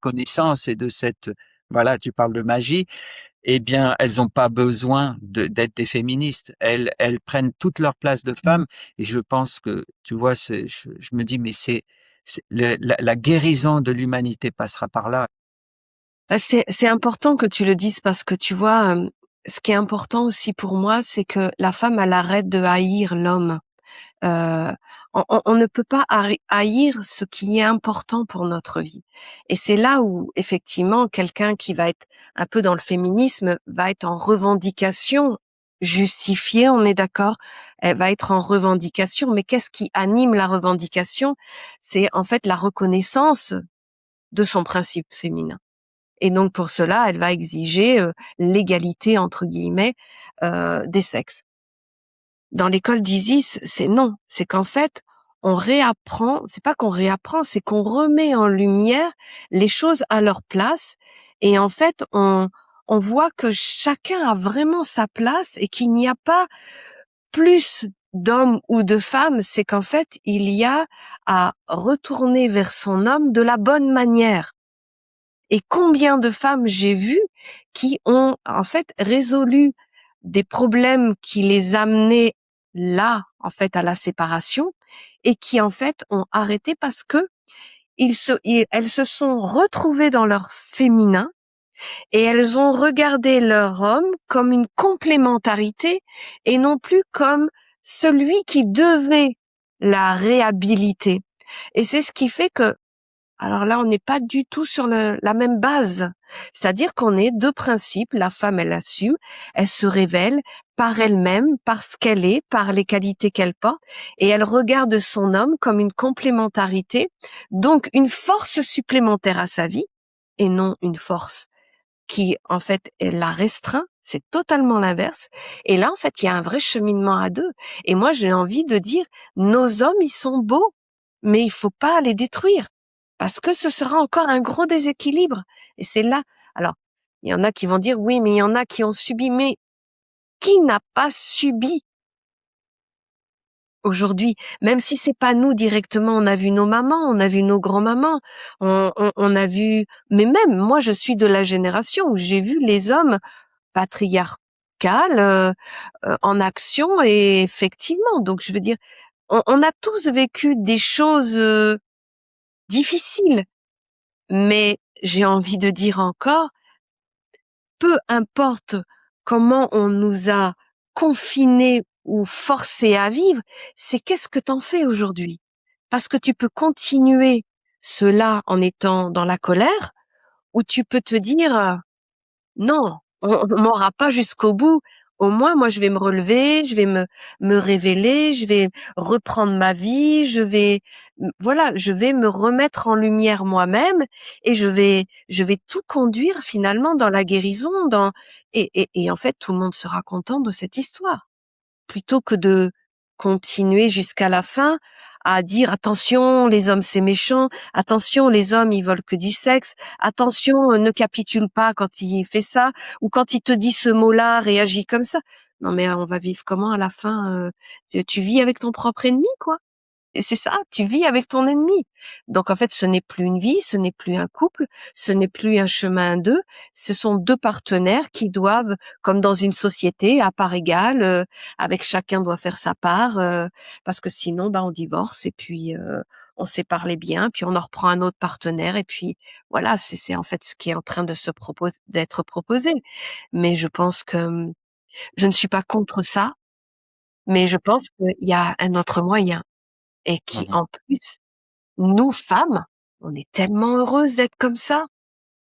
connaissance et de cette voilà, tu parles de magie, eh bien, elles ont pas besoin d'être des féministes. Elles prennent toute leur place de femmes et je pense que, tu vois, je me dis, mais c'est la guérison de l'humanité passera par là. Bah, c'est important que tu le dises parce que tu vois, ce qui est important aussi pour moi, c'est que la femme, elle arrête de haïr l'homme. Heu, on ne peut pas haïr ce qui est important pour notre vie et c'est là où effectivement quelqu'un qui va être un peu dans le féminisme va être en revendication justifiée, on est d'accord? Elle va être en revendication, mais qu'est-ce qui anime la revendication? C'est en fait la reconnaissance de son principe féminin et donc pour cela, elle va exiger, «l'égalité» entre guillemets, des sexes. Dans l'école d'Isis, c'est non. C'est qu'en fait, on réapprend, c'est pas qu'on réapprend, c'est qu'on remet en lumière les choses à leur place et en fait, on voit que chacun a vraiment sa place et qu'il n'y a pas plus d'hommes ou de femmes, c'est qu'en fait, il y a à retourner vers son homme de la bonne manière. Et combien de femmes j'ai vues qui ont en fait résolu des problèmes qui les amenaient là, en fait, à la séparation et qui en fait ont arrêté parce que elles se sont retrouvées dans leur féminin et elles ont regardé leur homme comme une complémentarité et non plus comme celui qui devait la réhabiliter. Et c'est ce qui fait que, alors là, on n'est pas du tout sur la même base. C'est-à-dire qu'on est deux principes. La femme, elle assume, elle se révèle par elle-même, par ce qu'elle est, par les qualités qu'elle porte, et elle regarde son homme comme une complémentarité, donc une force supplémentaire à sa vie, et non une force qui, en fait, elle la restreint. C'est totalement l'inverse. Et là, en fait, il y a un vrai cheminement à deux. Et moi, j'ai envie de dire, nos hommes, ils sont beaux, mais il faut pas les détruire parce que ce sera encore un gros déséquilibre. Et c'est là. Alors, il y en a qui vont dire, oui, mais il y en a qui ont subi. Mais qui n'a pas subi aujourd'hui? Même si c'est pas nous directement, on a vu nos mamans, on a vu nos grands-mamans, on a vu. Mais même moi, je suis de la génération où j'ai vu les hommes patriarcal en action et effectivement. Donc je veux dire, on a tous vécu des choses difficiles, mais j'ai envie de dire encore, peu importe comment on nous a confinés ou forcés à vivre, c'est qu'est-ce que t'en fais aujourd'hui? Parce que tu peux continuer cela en étant dans la colère, ou tu peux te dire non, on m'aura pas jusqu'au bout. Au moins, moi, je vais me relever, je vais me révéler, je vais reprendre ma vie, voilà, je vais me remettre en lumière moi-même et je vais tout conduire finalement dans la guérison, et en fait, tout le monde sera content de cette histoire plutôt que de continuer jusqu'à la fin à dire attention, les hommes c'est méchant, attention, les hommes ils veulent que du sexe, attention, ne capitule pas quand il fait ça, ou quand il te dit ce mot-là, réagis comme ça. Non mais on va vivre comment à la fin? Tu vis avec ton propre ennemi, quoi. Et c'est ça, tu vis avec ton ennemi. Donc en fait, ce n'est plus une vie, ce n'est plus un couple, ce n'est plus un chemin à deux, ce sont deux partenaires qui doivent, comme dans une société, à part égale, avec chacun doit faire sa part, parce que sinon, on divorce et puis on sépare les biens, puis on en reprend un autre partenaire et puis voilà, c'est en fait ce qui est en train de d'être proposé. Mais je pense que je ne suis pas contre ça, mais je pense qu'il y a un autre moyen. Et qui, Mhm. en plus, nous, femmes, on est tellement heureuses d'être comme ça.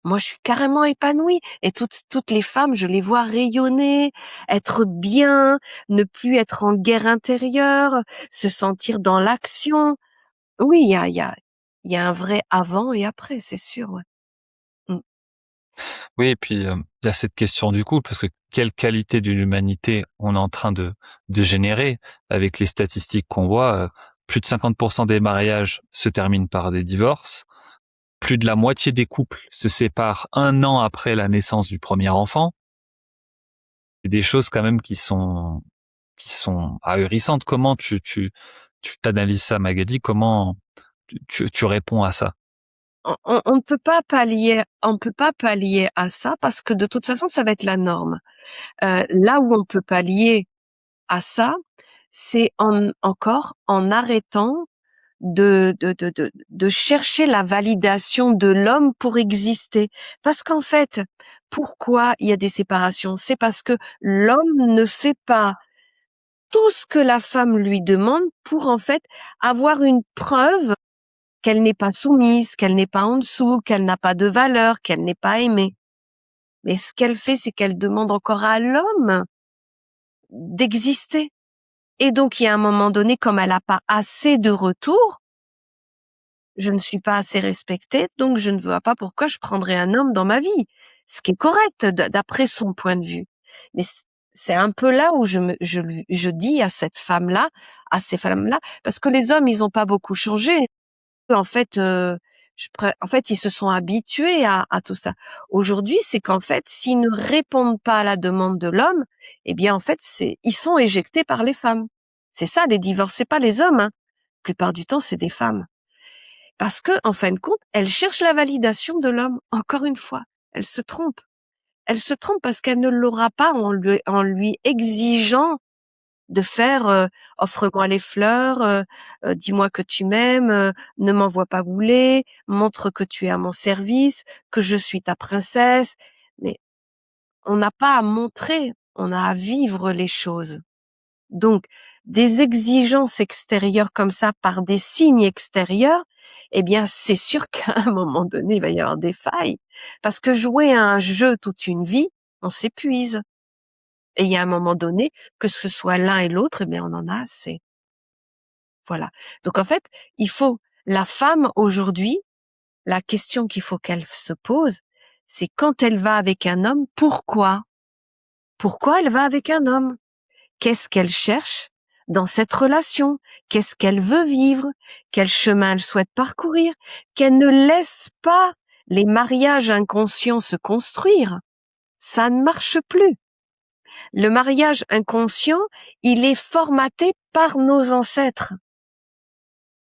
Moi, je suis carrément épanouie. Et toutes les femmes, je les vois rayonner, être bien, ne plus être en guerre intérieure, se sentir dans l'action. Oui, il y a un vrai avant et après, c'est sûr, ouais. Mmh. Oui, et puis il y a cette question du couple, parce que quelle qualité de l'humanité on est en train de générer avec les statistiques qu'on voit. Plus de 50% des mariages se terminent par des divorces. Plus de la moitié des couples se séparent 1 an après la naissance du premier enfant. Et des choses quand même qui sont ahurissantes. Comment tu t'analyses ça, Magali? Comment tu réponds à ça? On ne peut pas pallier à ça parce que de toute façon, ça va être la norme. Là où on peut pallier à ça, c'est encore en arrêtant de chercher la validation de l'homme pour exister. Parce qu'en fait, pourquoi il y a des séparations? C'est parce que l'homme ne fait pas tout ce que la femme lui demande pour en fait avoir une preuve qu'elle n'est pas soumise, qu'elle n'est pas en dessous, qu'elle n'a pas de valeur, qu'elle n'est pas aimée. Mais ce qu'elle fait, c'est qu'elle demande encore à l'homme d'exister. Et donc, il y a un moment donné, comme elle n'a pas assez de retour, je ne suis pas assez respectée, donc je ne vois pas pourquoi je prendrais un homme dans ma vie. Ce qui est correct d'après son point de vue. Mais c'est un peu là où je dis à cette femme-là, à ces femmes-là, parce que les hommes, ils ont pas beaucoup changé. En fait, en fait, ils se sont habitués à tout ça. Aujourd'hui, c'est qu'en fait, s'ils ne répondent pas à la demande de l'homme, eh bien, en fait, ils sont éjectés par les femmes. C'est ça, les divorces, c'est pas les hommes, hein. La plupart du temps, c'est des femmes. Parce que, en fin de compte, elles cherchent la validation de l'homme. Encore une fois, elles se trompent. Elles se trompent parce qu'elle ne l'aura pas en lui exigeant de faire offre-moi les fleurs, dis-moi que tu m'aimes, ne m'envoie pas bouler, montre que tu es à mon service, que je suis ta princesse. Mais on n'a pas à montrer, on a à vivre les choses. Donc, des exigences extérieures comme ça par des signes extérieurs, eh bien, c'est sûr qu'à un moment donné, il va y avoir des failles. Parce que jouer à un jeu toute une vie, on s'épuise. Et il y a un moment donné, que ce soit l'un et l'autre, eh bien, on en a assez. Voilà. Donc, en fait, la femme aujourd'hui, la question qu'il faut qu'elle se pose, c'est quand elle va avec un homme, pourquoi? Pourquoi elle va avec un homme? Qu'est-ce qu'elle cherche dans cette relation? Qu'est-ce qu'elle veut vivre? Quel chemin elle souhaite parcourir? Qu'elle ne laisse pas les mariages inconscients se construire. Ça ne marche plus. Le mariage inconscient, il est formaté par nos ancêtres.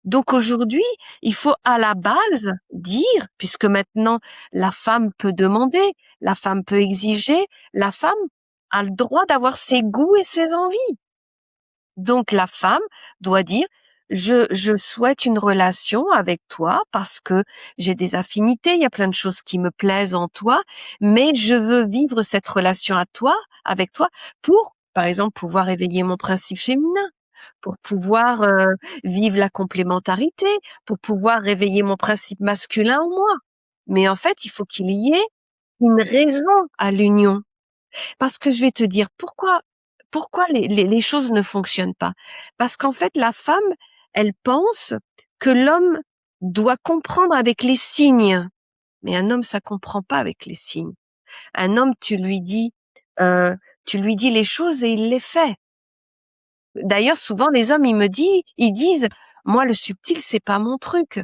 Donc aujourd'hui, il faut à la base dire, puisque maintenant la femme peut demander, la femme peut exiger, la femme a le droit d'avoir ses goûts et ses envies. Donc la femme doit dire, je souhaite une relation avec toi parce que j'ai des affinités, il y a plein de choses qui me plaisent en toi, mais je veux vivre cette relation avec toi, pour, par exemple, pouvoir éveiller mon principe féminin, pour pouvoir vivre la complémentarité, pour pouvoir réveiller mon principe masculin en moi. Mais en fait, il faut qu'il y ait une raison à l'union. Parce que je vais te dire pourquoi les choses ne fonctionnent pas. Parce qu'en fait, la femme, elle pense que l'homme doit comprendre avec les signes. Mais un homme, ça comprend pas avec les signes. Un homme, tu lui dis les choses et il les fait. D'ailleurs, souvent, les hommes, ils disent, moi, le subtil, c'est pas mon truc.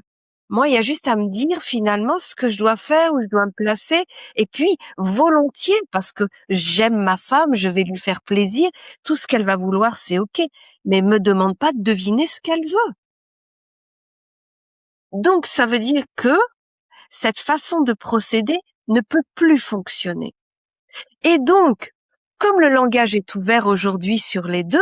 Moi, il y a juste à me dire finalement ce que je dois faire, où je dois me placer, et puis volontiers, parce que j'aime ma femme, je vais lui faire plaisir, tout ce qu'elle va vouloir, c'est ok, mais me demande pas de deviner ce qu'elle veut. Donc, ça veut dire que cette façon de procéder ne peut plus fonctionner. Et donc, comme le langage est ouvert aujourd'hui sur les deux,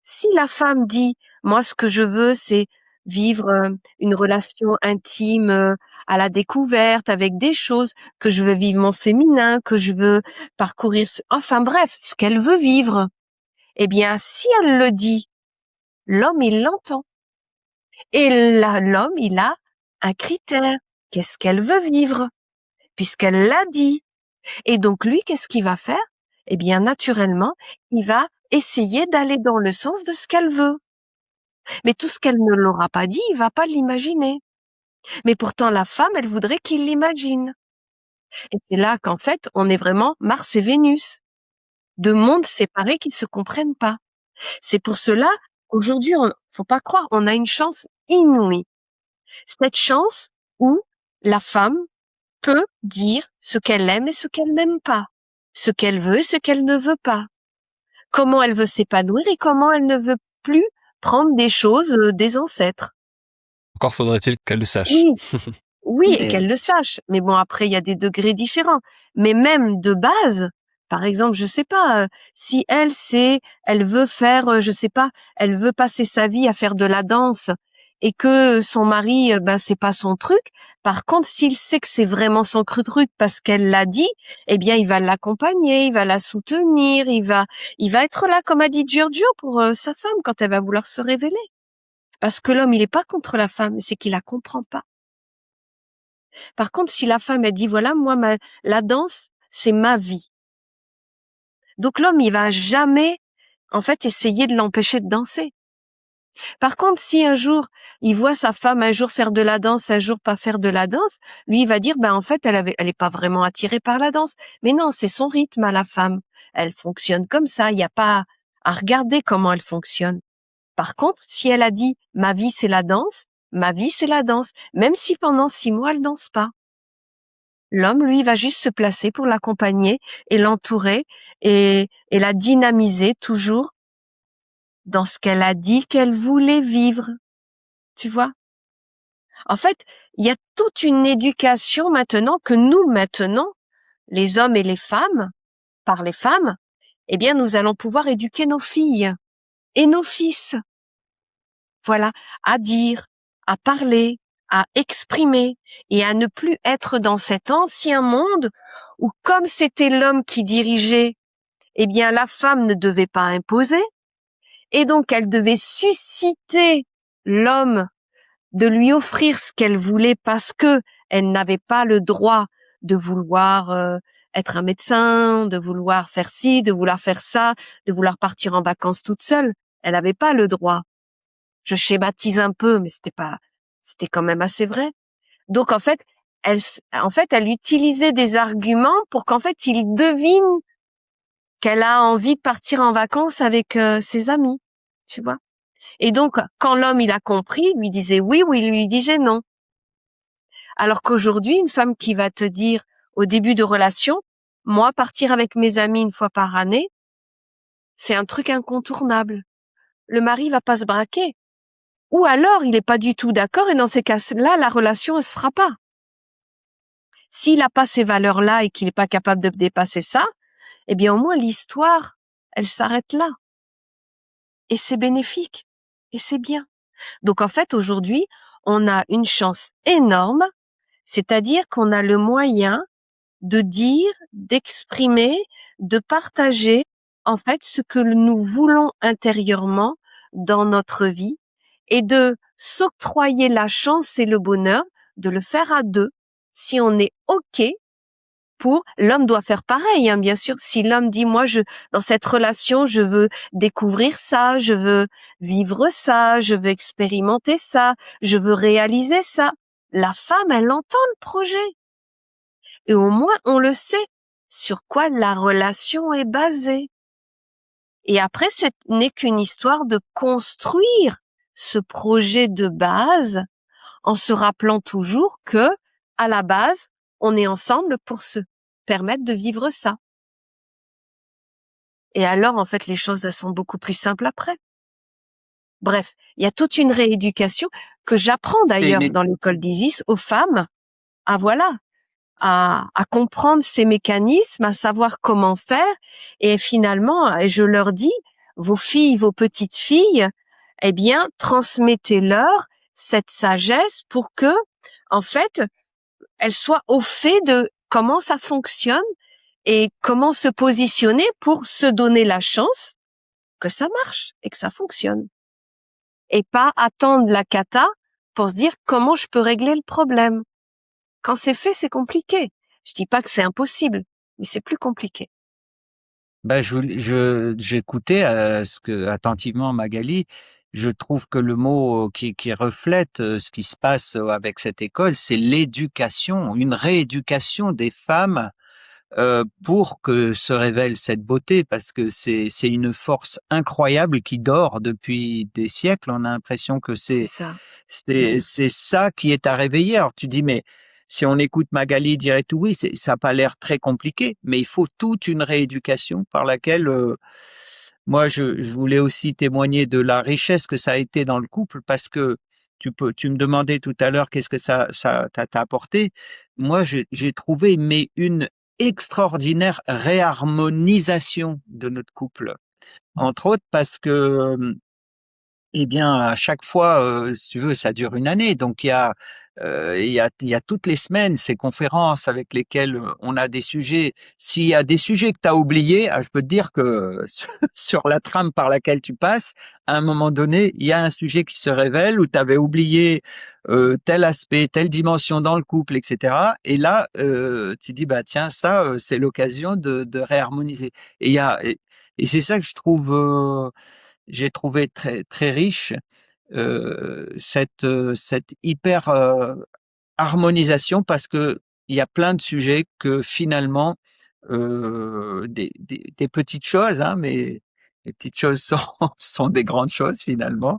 si la femme dit, moi, ce que je veux, c'est vivre une relation intime à la découverte avec des choses, que je veux vivre mon féminin, que je veux parcourir, enfin bref, ce qu'elle veut vivre. Eh bien, si elle le dit, l'homme, il l'entend. Et là, l'homme, il a un critère. Qu'est-ce qu'elle veut vivre? Puisqu'elle l'a dit. Et donc, lui, qu'est-ce qu'il va faire? Eh bien, naturellement, il va essayer d'aller dans le sens de ce qu'elle veut. Mais tout ce qu'elle ne l'aura pas dit, il va pas l'imaginer. Mais pourtant, la femme, elle voudrait qu'il l'imagine. Et c'est là qu'en fait, on est vraiment Mars et Vénus. Deux mondes séparés qui ne se comprennent pas. C'est pour cela, aujourd'hui, faut pas croire, on a une chance inouïe. Cette chance où la femme peut dire ce qu'elle aime et ce qu'elle n'aime pas. Ce qu'elle veut et ce qu'elle ne veut pas. Comment elle veut s'épanouir et comment elle ne veut plus prendre des choses des ancêtres. Encore faudrait-il qu'elle le sache. Oui, oui, et Mais qu'elle le sache. Mais bon, après, il y a des degrés différents. Mais même de base, par exemple, je sais pas, si elle veut faire, je sais pas, elle veut passer sa vie à faire de la danse et que son mari, ben, c'est pas son truc. Par contre, s'il sait que c'est vraiment son truc parce qu'elle l'a dit, eh bien, il va l'accompagner, il va la soutenir, il va être là, comme a dit Giorgio, pour sa femme quand elle va vouloir se révéler. Parce que l'homme, il est pas contre la femme, c'est qu'il la comprend pas. Par contre, si la femme, elle dit, voilà, moi, la danse, c'est ma vie. Donc l'homme, il va jamais, en fait, essayer de l'empêcher de danser. Par contre, si un jour, il voit sa femme un jour faire de la danse, un jour pas faire de la danse, lui, il va dire, ben, en fait, elle est pas vraiment attirée par la danse. Mais non, c'est son rythme à la femme. Elle fonctionne comme ça. Il n'y a pas à regarder comment elle fonctionne. Par contre, si elle a dit, ma vie, c'est la danse, ma vie, c'est la danse, même si pendant 6 mois, elle danse pas. L'homme, lui, va juste se placer pour l'accompagner et l'entourer et la dynamiser toujours dans ce qu'elle a dit qu'elle voulait vivre. Tu vois? En fait, il y a toute une éducation maintenant que nous, maintenant, les hommes et les femmes, par les femmes, eh bien, nous allons pouvoir éduquer nos filles. et nos fils. Voilà, à dire, à parler, à exprimer et à ne plus être dans cet ancien monde où, comme c'était l'homme qui dirigeait, eh bien, la femme ne devait pas imposer et donc elle devait susciter l'homme de lui offrir ce qu'elle voulait parce que elle n'avait pas le droit de vouloir être un médecin, de vouloir faire ci, de vouloir faire ça, de vouloir partir en vacances toute seule. Elle n'avait pas le droit. Je schématise un peu, mais c'était quand même assez vrai. Donc elle utilisait des arguments pour qu'en fait il devine qu'elle a envie de partir en vacances avec ses amis, tu vois. Et donc quand l'homme il a compris, il lui disait oui ou il lui disait non. Alors qu'aujourd'hui, une femme qui va te dire au début de relation, moi partir avec mes amis une fois par année, c'est un truc incontournable. Le mari va pas se braquer. Ou alors, il n'est pas du tout d'accord et dans ces cas-là, la relation ne se fera pas. S'il n'a pas ces valeurs-là et qu'il n'est pas capable de dépasser ça, eh bien au moins l'histoire, elle s'arrête là. Et c'est bénéfique. Et c'est bien. Donc en fait, aujourd'hui, on a une chance énorme, c'est-à-dire qu'on a le moyen de dire, d'exprimer, de partager en fait ce que nous voulons intérieurement dans notre vie et de s'octroyer la chance et le bonheur de le faire à deux. Si on est OK pour, l'homme doit faire pareil, hein, bien sûr. Si l'homme dit, moi, dans cette relation, je veux découvrir ça, je veux vivre ça, je veux expérimenter ça, je veux réaliser ça. La femme, elle entend le projet. Et au moins, on le sait sur quoi la relation est basée. Et après, ce n'est qu'une histoire de construire ce projet de base en se rappelant toujours que, à la base, on est ensemble pour se permettre de vivre ça. Et alors, en fait, les choses, elles sont beaucoup plus simples après. Bref, il y a toute une rééducation que j'apprends d'ailleurs dans l'école d'Isis aux femmes. Ah voilà, à comprendre ces mécanismes, à savoir comment faire. Et finalement, et je leur dis, vos filles, vos petites filles, eh bien, transmettez-leur cette sagesse pour que, en fait, elles soient au fait de comment ça fonctionne et comment se positionner pour se donner la chance que ça marche et que ça fonctionne. Et pas attendre la cata pour se dire comment je peux régler le problème. Quand c'est fait, c'est compliqué. Je dis pas que c'est impossible, mais c'est plus compliqué. Ben, j'écoutais attentivement Magali. Je trouve que le mot qui reflète ce qui se passe avec cette école, c'est l'éducation, une rééducation des femmes pour que se révèle cette beauté, parce que c'est une force incroyable qui dort depuis des siècles. On a l'impression que C'est ça. c'est ça qui est à réveiller. Alors tu dis, mais si on écoute Magali dire et tout, oui, ça n'a pas l'air très compliqué, mais il faut toute une rééducation par laquelle moi je voulais aussi témoigner de la richesse que ça a été dans le couple, parce que tu me demandais tout à l'heure qu'est-ce que ça t'a apporté. Moi, j'ai trouvé mais une extraordinaire réharmonisation de notre couple. Entre autres parce que eh bien, à chaque fois, si tu veux, ça dure une année. Donc il y a toutes les semaines ces conférences avec lesquelles on a des sujets. S'il y a des sujets que tu as oubliés, je peux te dire que sur la trame par laquelle tu passes, à un moment donné, il y a un sujet qui se révèle où tu avais oublié tel aspect, telle dimension dans le couple, etc. Et là, tu dis, bah tiens, ça, c'est l'occasion de réharmoniser. Et et c'est ça que je trouve j'ai trouvé très très riche cette hyper harmonisation, parce que il y a plein de sujets que finalement des petites choses, hein, mais les petites choses sont sont des grandes choses finalement,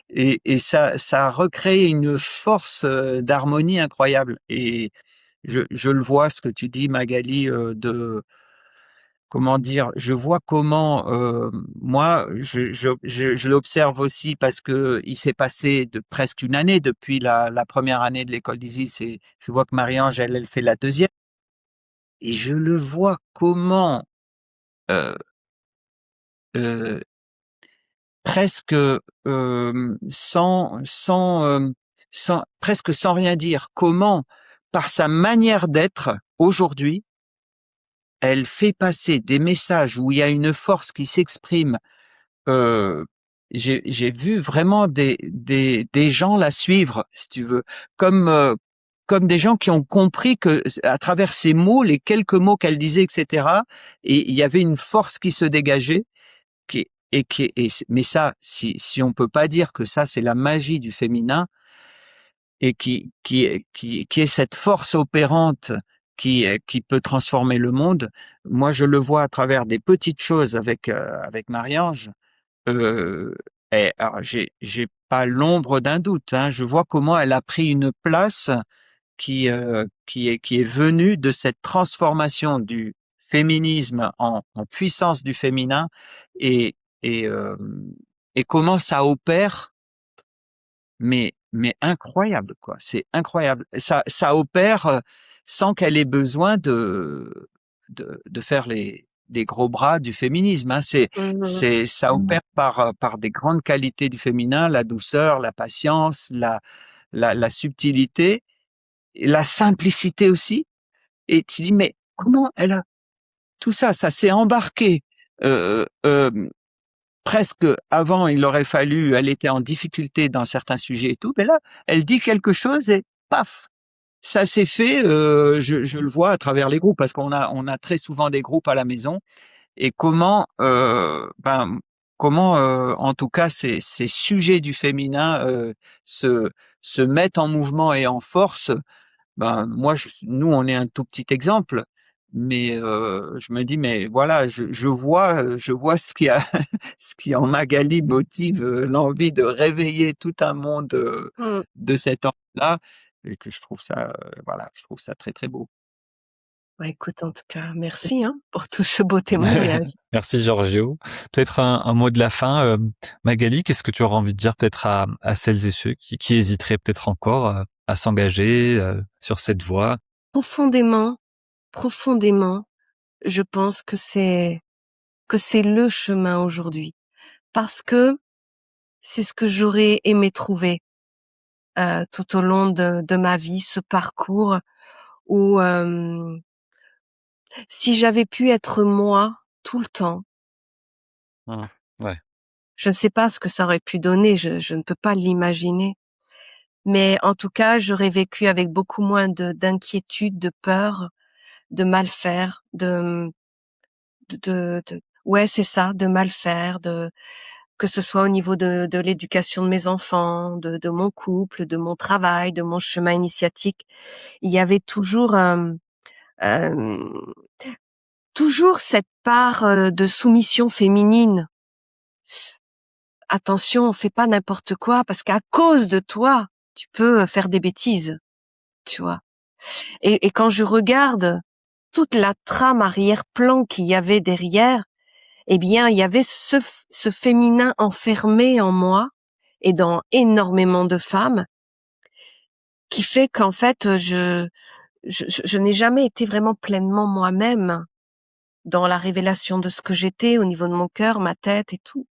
et ça recrée une force d'harmonie incroyable. Et je le vois, ce que tu dis Magali, de comment dire? Je vois comment, moi, je l'observe aussi, parce que il s'est passé de presque une année depuis la première année de l'école d'Isis, et je vois que Marie-Ange, elle fait la deuxième, et je le vois comment, heu heu, presque presque sans rien dire. Comment, par sa manière d'être aujourd'hui, elle fait passer des messages où il y a une force qui s'exprime. Euh, j'ai vu vraiment des gens la suivre, si tu veux, comme comme des gens qui ont compris que à travers ces mots, les quelques mots qu'elle disait, etc. Et il y avait une force qui se dégageait. Mais ça, si on peut pas dire que ça c'est la magie du féminin et qui est cette force opérante qui peut transformer le monde. Moi, je le vois à travers des petites choses avec Marie-Ange. Euh, alors j'ai pas l'ombre d'un doute. Hein. Je vois comment elle a pris une place qui est venue de cette transformation du féminisme en puissance du féminin et et euh, et comment ça opère, mais incroyable quoi. C'est incroyable. Ça opère sans qu'elle ait besoin de faire les gros bras du féminisme. Hein. Mmh. Ça opère par des grandes qualités du féminin, la douceur, la patience, la subtilité, et la simplicité aussi. Et tu dis mais comment elle a tout ça, ça s'est embarqué. Euh, euh, Presque avant, il aurait fallu, elle était en difficulté dans certains sujets et tout, mais là, elle dit quelque chose et paf, ça s'est fait. Je le vois à travers les groupes parce on a très souvent des groupes à la maison et comment en tout cas ces sujets du féminin se se mettent en mouvement et en force. Ben moi, nous, on est un tout petit exemple, mais je me dis, mais voilà, je vois ce qui a, ce qui en Magali motive l'envie de réveiller tout un monde Mmh. de cet ordre-là, et que je trouve ça, voilà, je trouve ça très très beau. Bah, écoute, en tout cas, merci, hein, pour tout ce beau témoignage. Merci Giorgio. Peut-être un mot de la fin. Magali, qu'est-ce que tu auras envie de dire peut-être à celles et ceux qui hésiteraient peut-être encore à s'engager sur cette voie? Profondément, profondément, je pense que c'est le chemin aujourd'hui. Parce que c'est ce que j'aurais aimé trouver tout au long de ma vie, ce parcours où si j'avais pu être moi tout le temps, Mmh. Ouais. je ne sais pas ce que ça aurait pu donner, je ne peux pas l'imaginer. Mais en tout cas, j'aurais vécu avec beaucoup moins d'inquiétude, de peur, de mal faire, ouais, c'est ça, de mal faire, que ce soit au niveau de l'éducation de mes enfants, de mon couple, de mon travail, de mon chemin initiatique. Il y avait euh, toujours cette part de soumission féminine. Attention, fais pas n'importe quoi parce qu'à cause de toi, tu peux faire des bêtises, tu vois. Et quand je regarde toute la trame arrière-plan qu'il y avait derrière, eh bien, il y avait ce féminin enfermé en moi et dans énormément de femmes qui fait qu'en fait, je n'ai jamais été vraiment pleinement moi-même dans la révélation de ce que j'étais au niveau de mon cœur, ma tête et tout.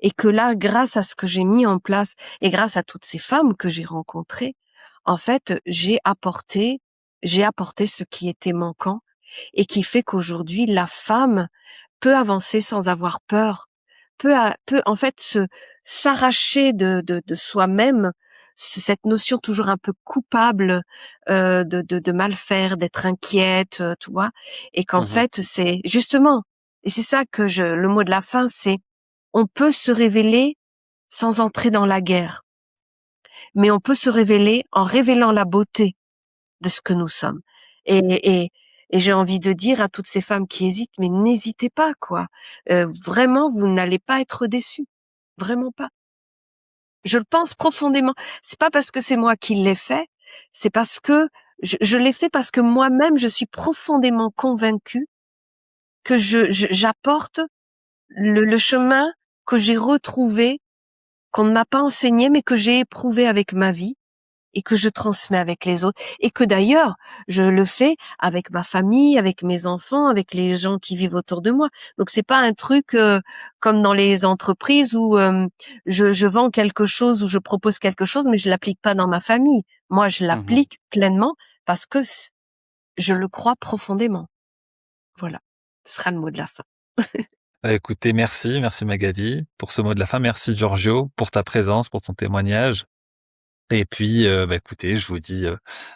Et que là, grâce à ce que j'ai mis en place et grâce à toutes ces femmes que j'ai rencontrées, en fait, j'ai apporté ce qui était manquant et qui fait qu'aujourd'hui, la femme peut avancer sans avoir peur, peut en fait s'arracher de soi-même, cette notion toujours un peu coupable de mal faire, d'être inquiète, tu vois, et qu'en Mhm. fait c'est justement, et c'est ça que le mot de la fin, c'est on peut se révéler sans entrer dans la guerre, mais on peut se révéler en révélant la beauté de ce que nous sommes. Et, et, et j'ai envie de dire à toutes ces femmes qui hésitent, mais n'hésitez pas, quoi. Vraiment, vous n'allez pas être déçus. Vraiment pas. Je le pense profondément. C'est pas parce que c'est moi qui l'ai fait, c'est parce que je l'ai fait parce que moi-même, je suis profondément convaincue que j'apporte le chemin que j'ai retrouvé, qu'on ne m'a pas enseigné, mais que j'ai éprouvé avec ma vie et que je transmets avec les autres et que d'ailleurs, je le fais avec ma famille, avec mes enfants, avec les gens qui vivent autour de moi. Donc c'est pas un truc comme dans les entreprises où je vends quelque chose ou je propose quelque chose, mais je l'applique pas dans ma famille. Moi, je Mmh. l'applique pleinement parce que je le crois profondément. Voilà, ce sera le mot de la fin. Écoutez, merci Magali pour ce mot de la fin. Merci Giorgio pour ta présence, pour ton témoignage. Et puis, écoutez, je vous dis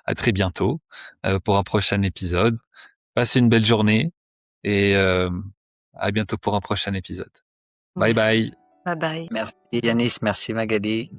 à très bientôt pour un prochain épisode. Passez une belle journée et à bientôt pour un prochain épisode. Bye Merci. bye. Bye bye. Merci Yanis, merci Magali.